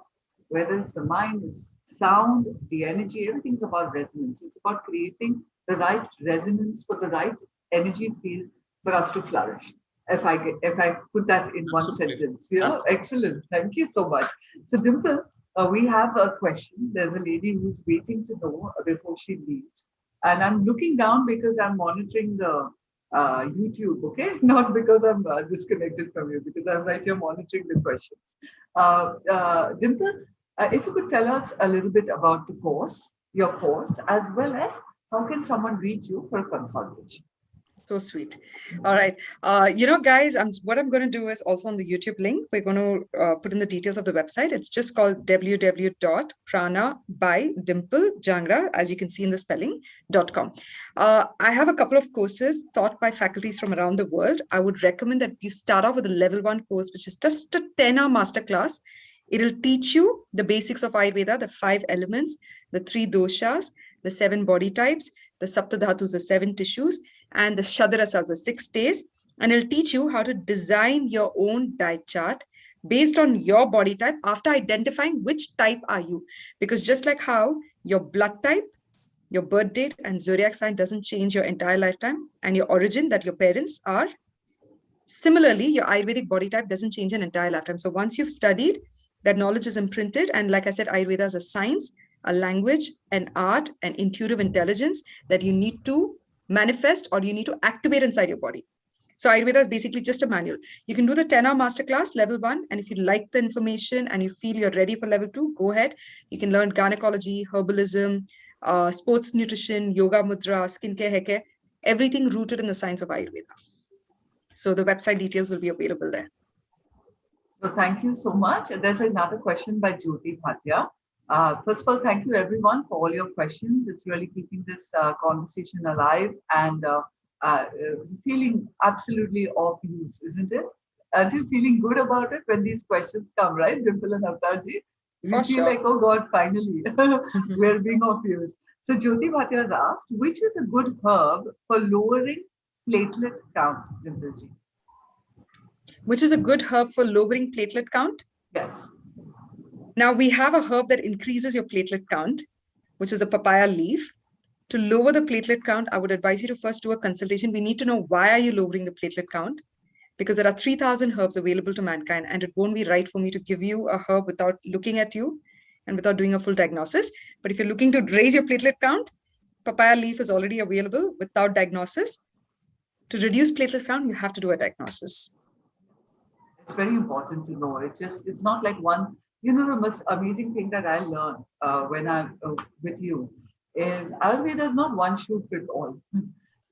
Whether it's the mind, it's sound, the energy, everything's about resonance. It's about creating the right resonance for the right energy field for us to flourish. If I put that in one Absolutely. sentence, excellent. Thank you so much. So Dimple, we have a question. There's a lady who's waiting to know before she leaves, and I'm looking down because I'm monitoring the YouTube, okay? Not because I'm disconnected from you, because I'm right here monitoring the questions. Dimple, if you could tell us a little bit about the course, your course, as well as how can someone reach you for a consultation? So sweet. All right. Guys, what I'm going to do is also on the YouTube link, we're going to put in the details of the website. It's just called www.prana-by-dimple-jangra, as you can see in the spelling.com. I have a couple of courses taught by faculties from around the world. I would recommend that you start off with a level 1 course, which is just a 10-hour masterclass. It'll teach you the basics of Ayurveda, the 5 elements, the 3 doshas, the 7 body types, the saptadhatus, the 7 tissues, and the shadrasas, the 6 days. And it'll teach you how to design your own diet chart based on your body type after identifying which type are you. Because just like how your blood type, your birth date and zodiac sign doesn't change your entire lifetime, and your origin that your parents are, similarly, your Ayurvedic body type doesn't change an entire lifetime. So once you've studied, that knowledge is imprinted. And like I said, Ayurveda is a science, a language, an art, an intuitive intelligence that you need to manifest or you need to activate inside your body. So Ayurveda is basically just a manual. You can do the 10-hour masterclass, level 1. And if you like the information and you feel you're ready for level 2, go ahead. You can learn gynecology, herbalism, sports nutrition, yoga mudra, skincare, hair care, everything rooted in the science of Ayurveda. So the website details will be available there. So thank you so much. There's another question by Jyoti Bhatia. First of all, thank you everyone for all your questions. It's really keeping this conversation alive and feeling absolutely of use, isn't it? Aren't you feeling good about it when these questions come, right, Dimple and Avtarji? We For feel sure. like, oh God, finally, we're being of use. So Jyoti Bhatia has asked, which is a good herb for lowering platelet count, Dimpleji? Which is a good herb for lowering platelet count? Yes. Now we have a herb that increases your platelet count, which is a papaya leaf. To lower the platelet count, I would advise you to first do a consultation. We need to know why are you lowering the platelet count, because there are 3,000 herbs available to mankind, and it won't be right for me to give you a herb without looking at you and without doing a full diagnosis. But if you're looking to raise your platelet count, papaya leaf is already available without diagnosis. To reduce platelet count, you have to do a diagnosis. It's very important to know. It's not like one, the most amazing thing that I learned when I'm with you is Ayurveda is not one shoe fit all.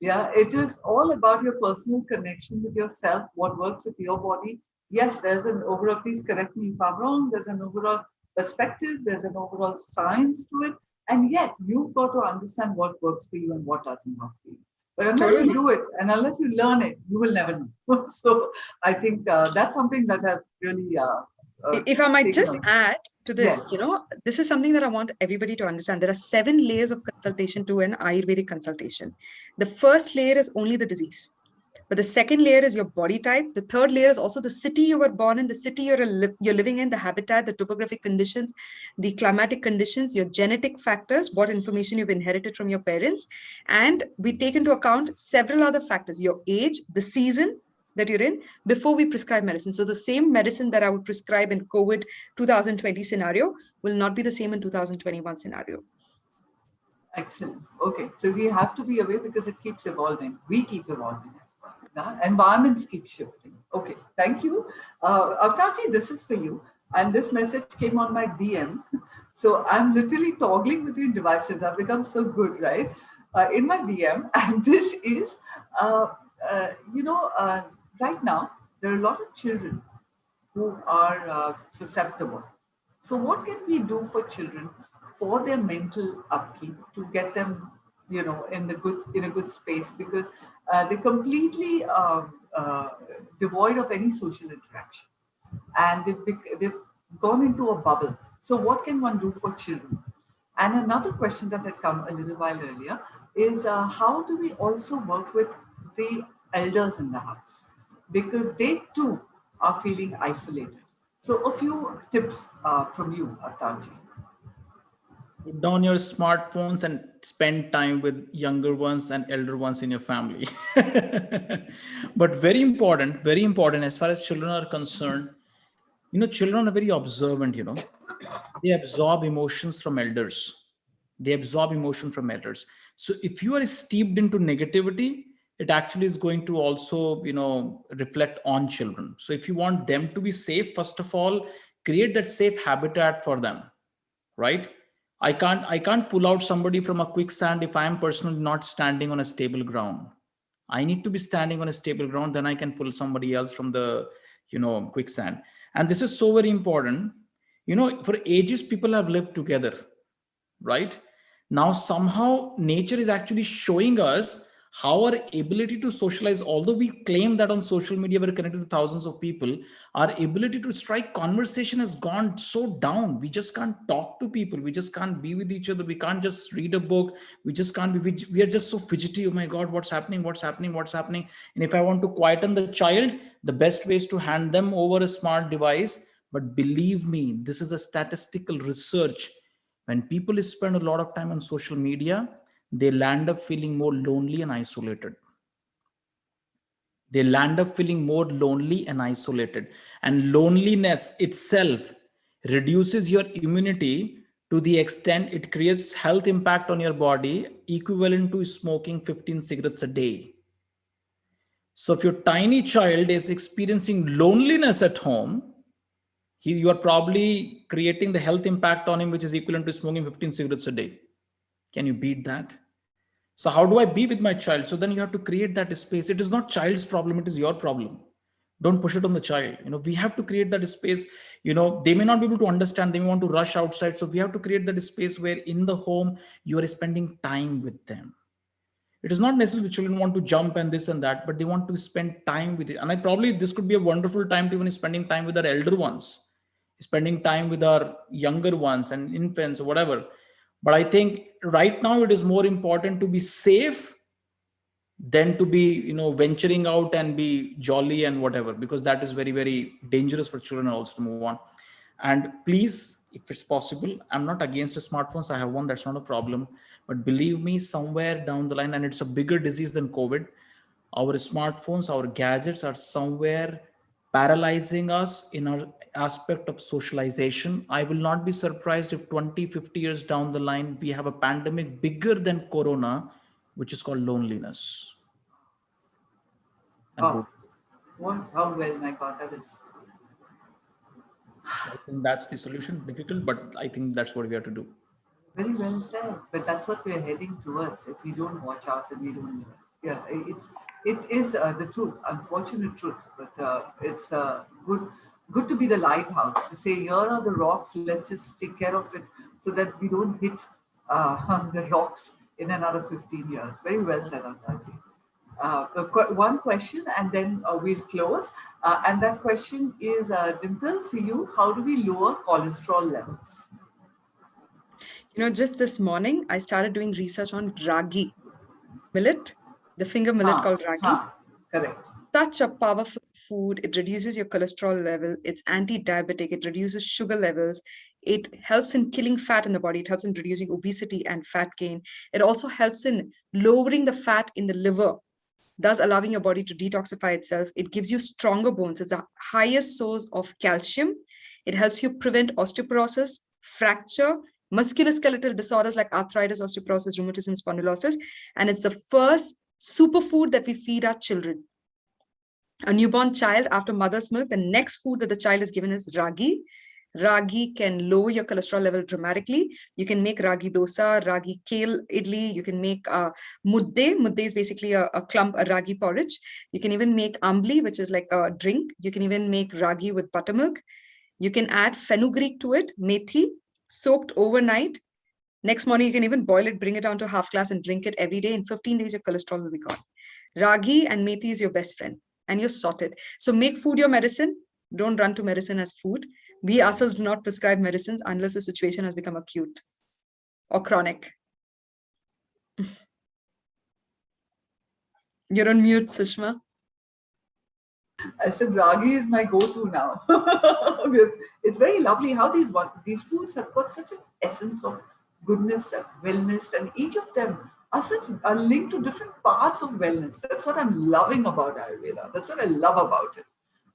Yeah, it is all about your personal connection with yourself, what works with your body. Yes, there's an overall, please correct me if I'm wrong, there's an overall perspective, there's an overall science to it. And yet you've got to understand what works for you and what doesn't work for you. But unless you do it and unless you learn it, you will never know. So I think that's something that I've really. If I might just on. add to this, Yes. this is something that I want everybody to understand. There are 7 layers of consultation to an Ayurvedic consultation. The first layer is only the disease. But the second layer is your body type. The third layer is also the city you were born in, the city you're living in, the habitat, the topographic conditions, the climatic conditions, your genetic factors, what information you've inherited from your parents. And we take into account several other factors, your age, the season that you're in, before we prescribe medicine. So the same medicine that I would prescribe in COVID 2020 scenario will not be the same in 2021 scenario. Excellent. Okay. So we have to be aware because it keeps evolving. We keep evolving as well. Environments keep shifting. Okay. Thank you. Avtarji, this is for you. And this message came on my DM. So I'm literally toggling between devices. I've become so good, right? In my DM. And this is, right now, there are a lot of children who are susceptible. So what can we do for children for their mental upkeep to get them, in a good space, because they're completely devoid of any social interaction, and they've gone into a bubble. So what can one do for children? And another question that had come a little while earlier is how do we also work with the elders in the house? Because they too are feeling isolated. So a few tips from you, Avtarji. Put down your smartphones and spend time with younger ones and elder ones in your family. But very important as far as children are concerned. Children are very observant. They absorb emotions from elders. So if you are steeped into negativity, it actually is going to also reflect on children. So if you want them to be safe, first of all, create that safe habitat for them, right? I can't pull out somebody from a quicksand if I am personally not standing on a stable ground. I need to be standing on a stable ground, then I can pull somebody else from the quicksand. And this is so very important. For ages people have lived together, right? Now somehow nature is actually showing us How our ability to socialize, although we claim that on social media we're connected to thousands of people, our ability to strike conversation has gone so down. We just can't talk to people. We just can't be with each other. We can't just read a book. We just can't be, we are just so fidgety. Oh my God, what's happening? What's happening? What's happening? And if I want to quieten the child, the best way is to hand them over a smart device. But believe me, this is a statistical research. When people spend a lot of time on social media, they land up feeling more lonely and isolated. They land up feeling more lonely and isolated. And loneliness itself reduces your immunity to the extent it creates health impact on your body equivalent to smoking 15 cigarettes a day. So if your tiny child is experiencing loneliness at home, you are probably creating the health impact on him, which is equivalent to smoking 15 cigarettes a day. Can you beat that? So how do I be with my child? So then you have to create that space. It is not child's problem, it is your problem. Don't push it on the child. We have to create that space. They may not be able to understand, they may want to rush outside. So we have to create that space where in the home you are spending time with them. It is not necessarily the children want to jump and this and that, but they want to spend time with it. And this could be a wonderful time to even spending time with our elder ones, spending time with our younger ones and infants or whatever. But I think right now it is more important to be safe than to be, venturing out and be jolly and whatever, because that is very, very dangerous for children also to move on. And please, if it's possible, I'm not against smartphones. I have one, that's not a problem. But believe me, somewhere down the line, and it's a bigger disease than COVID, our smartphones, our gadgets are somewhere paralyzing us in our aspect of socialization. I will not be surprised if 20, 50 years down the line, we have a pandemic bigger than Corona, which is called loneliness. Oh, how well, my God, that is. I think that's the solution. Difficult, but I think that's what we have to do. Very well said. But that's what we're heading towards. If we don't watch out, and we don't. Yeah, it is the truth, unfortunate truth. But it's good to be the lighthouse. To say, here are the rocks. Let's just take care of it so that we don't hit the rocks in another 15 years. Very well said, Antaji. One question, and then we'll close. And that question is, Dimple, for you, how do we lower cholesterol levels? Just this morning, I started doing research on ragi millet, the finger millet called ragi. Correct. Such a powerful food. It reduces your cholesterol level. It's anti-diabetic. It reduces sugar levels. It helps in killing fat in the body. It helps in reducing obesity and fat gain. It also helps in lowering the fat in the liver, thus allowing your body to detoxify itself. It gives you stronger bones. It's the highest source of calcium. It helps you prevent osteoporosis, fracture, musculoskeletal disorders like arthritis, osteoporosis, rheumatism, spondylosis. And it's the first superfood that we feed our children. A newborn child, after mother's milk, the next food that the child is given is ragi. Ragi can lower your cholesterol level dramatically. You can make ragi dosa, ragi kale idli. You can make mudde. Mudde is basically a ragi porridge. You can even make ambli, which is like a drink. You can even make ragi with buttermilk. You can add fenugreek to it, methi, soaked overnight. Next morning, you can even boil it, bring it down to half glass and drink it every day. In 15 days, your cholesterol will be gone. Ragi and methi is your best friend and you're sorted. So make food your medicine. Don't run to medicine as food. We ourselves do not prescribe medicines unless the situation has become acute or chronic. You're on mute, Sushma. I said ragi is my go-to now. It's very lovely how these foods have got such an essence of goodness and wellness, and each of them are linked to different parts of wellness. That's what I'm loving about Ayurveda. That's what I love about it.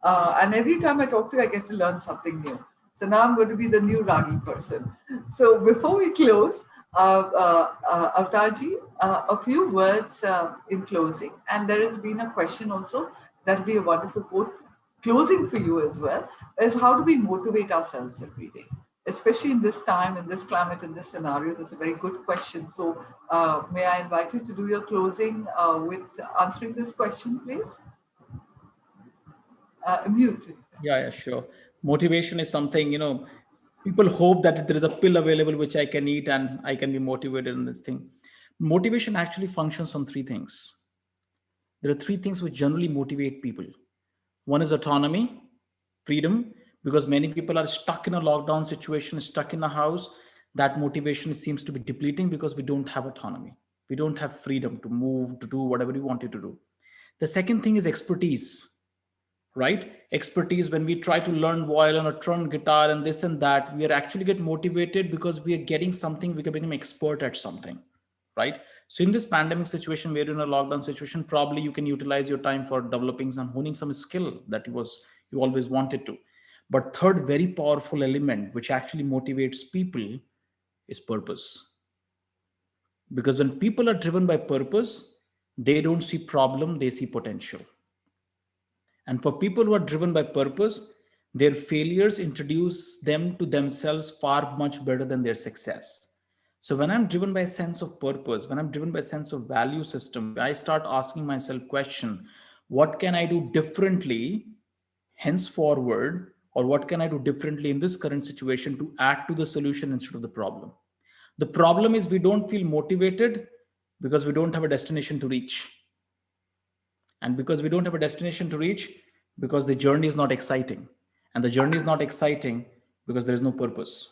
And every time I talk to you, I get to learn something new. So now I'm going to be the new ragi person. So before we close, Avtarji, a few words in closing. And there has been a question also. That'll be a wonderful quote. Closing for you as well is, how do we motivate ourselves every day? Especially in this time, in this climate, in this scenario, that's a very good question. So may I invite you to do your closing with answering this question, please? Mute. Yeah, sure. Motivation is something, people hope that there is a pill available which I can eat and I can be motivated in this thing. Motivation actually functions on three things. there are three things which generally motivate people. One is autonomy, freedom, because many people are stuck in a lockdown situation, stuck in a house. That motivation seems to be depleting because we don't have autonomy. We don't have freedom to move, to do whatever we wanted to do. The second thing is expertise, right? Expertise. When we try to learn violin or turn guitar and this and that, we are actually get motivated because we are getting something, we can become expert at something, right? So in this pandemic situation, where you're in a lockdown situation, probably you can utilize your time for developing some, honing some skill that you always wanted to. But third very powerful element which actually motivates people is purpose. Because when people are driven by purpose, they don't see problem, they see potential. And for people who are driven by purpose, their failures introduce them to themselves far much better than their success. So when I'm driven by a sense of purpose, when I'm driven by a sense of value system, I start asking myself question, what can I do differently henceforward, or what can I do differently in this current situation to add to the solution instead of the problem? The problem is we don't feel motivated because we don't have a destination to reach. And because we don't have a destination to reach, because the journey is not exciting. And the journey is not exciting because there is no purpose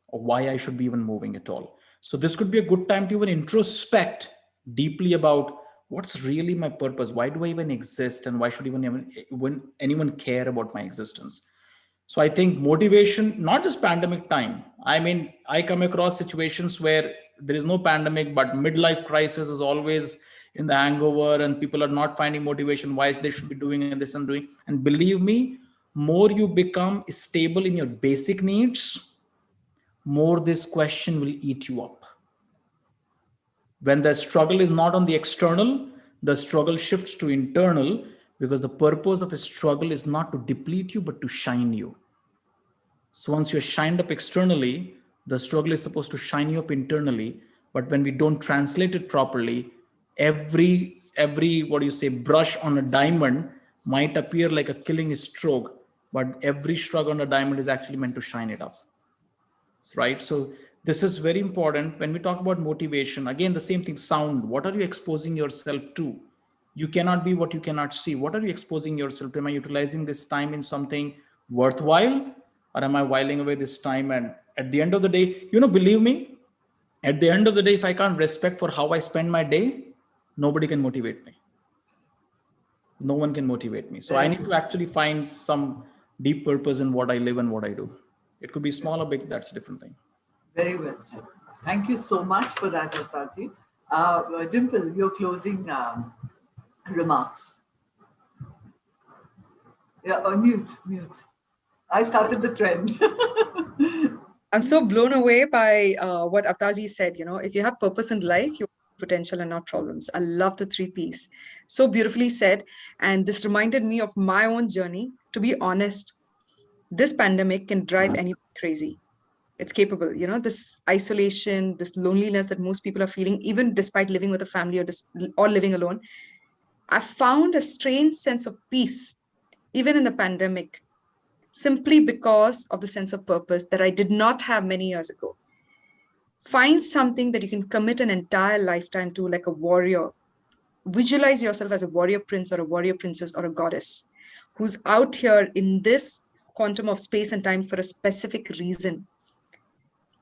or why I should be even moving at all. So this could be a good time to even introspect deeply about what's really my purpose. Why do I even exist? And why should even anyone care about my existence? So I think motivation, not just pandemic time. I mean, I come across situations where there is no pandemic, but midlife crisis is always in the hangover, and people are not finding motivation why they should be doing this and doing. And believe me, more you become stable in your basic needs, more this question will eat you up. When the struggle is not on the external, the struggle shifts to internal, because the purpose of a struggle is not to deplete you, but to shine you. So once you're shined up externally, the struggle is supposed to shine you up internally. But when we don't translate it properly, every what do you say, brush on a diamond might appear like a killing stroke, but every stroke on a diamond is actually meant to shine it up, right? So this is very important. When we talk about motivation, again, the same thing, sound. What are you exposing yourself to? You cannot be what you cannot see. What are you exposing yourself to? Am I utilizing this time in something worthwhile, or am I whiling away this time? And at the end of the day, believe me, at the end of the day, if I can't respect for how I spend my day, nobody can motivate me. No one can motivate me. So I need to actually find some deep purpose in what I live and what I do. It could be small or big, that's a different thing. Very well said. Thank you so much for that, Avtarji. Dimple, your closing remarks. Yeah, mute. I started the trend. I'm so blown away by what Avtarji said. If you have purpose in life, you have potential and not problems. I love the 3 Ps. So beautifully said. And this reminded me of my own journey. To be honest, this pandemic can drive anyone crazy. It's capable, this isolation, this loneliness that most people are feeling, even despite living with a family or living alone. I found a strange sense of peace, even in the pandemic, simply because of the sense of purpose that I did not have many years ago. Find something that you can commit an entire lifetime to, like a warrior. Visualize yourself as a warrior prince or a warrior princess or a goddess who's out here in this quantum of space and time for a specific reason.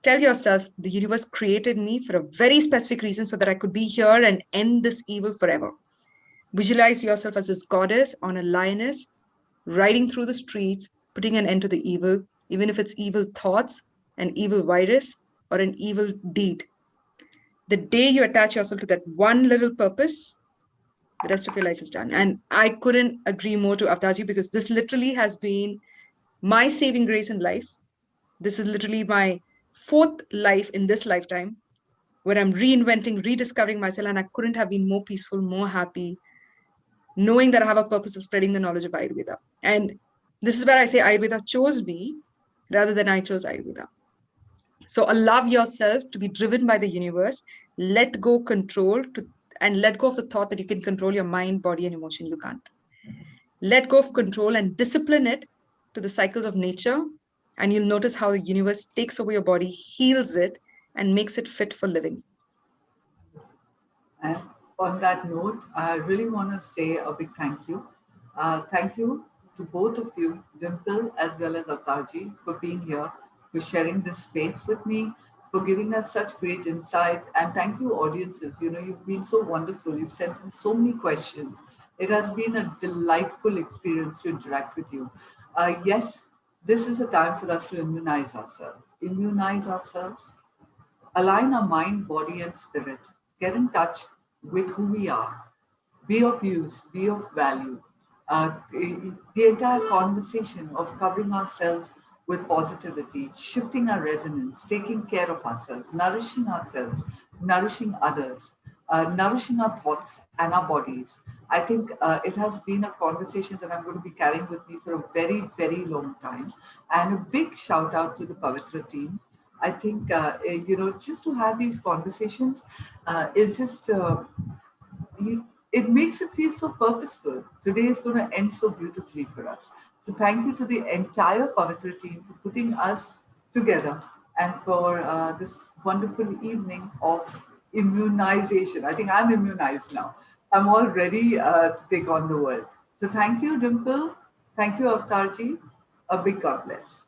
Tell yourself, the universe created me for a very specific reason so that I could be here and end this evil forever. Visualize yourself as this goddess on a lioness, riding through the streets, putting an end to the evil, even if it's evil thoughts, an evil virus, or an evil deed. The day you attach yourself to that one little purpose, the rest of your life is done. And I couldn't agree more to Avtarji, because this literally has been my saving grace in life. This is literally my 4th life in this lifetime, where I'm reinventing, rediscovering myself, and I couldn't have been more peaceful, more happy, knowing that I have a purpose of spreading the knowledge of Ayurveda. And this is where I say Ayurveda chose me rather than I chose Ayurveda. So allow yourself to be driven by the universe, let go control, and let go of the thought that you can control your mind, body, and emotion. You can't. Let go of control and discipline it to the cycles of nature, and you'll notice how the universe takes over your body, heals it, and makes it fit for living. And on that note, I really want to say a big thank you. Thank you to both of you, Dimple as well as Avtarji, for being here, for sharing this space with me, for giving us such great insight. And thank you, audiences. You know, you've been so wonderful. You've sent in so many questions. It has been a delightful experience to interact with you. Yes, this is a time for us to immunize ourselves. Immunize ourselves, align our mind, body, and spirit, get in touch with who we are, be of use, be of value. The entire conversation of covering ourselves with positivity, shifting our resonance, taking care of ourselves, nourishing others, nourishing our thoughts and our bodies. I think it has been a conversation that I'm going to be carrying with me for a very, very long time. And a big shout out to the Pavitra team. I think, just to have these conversations is just it makes it feel so purposeful. Today is going to end so beautifully for us. So thank you to the entire Pavitra team for putting us together and for this wonderful evening of immunization. I think I'm immunized now. I'm all ready to take on the world. So thank you, Dimple. Thank you, Avtarji. A big God bless.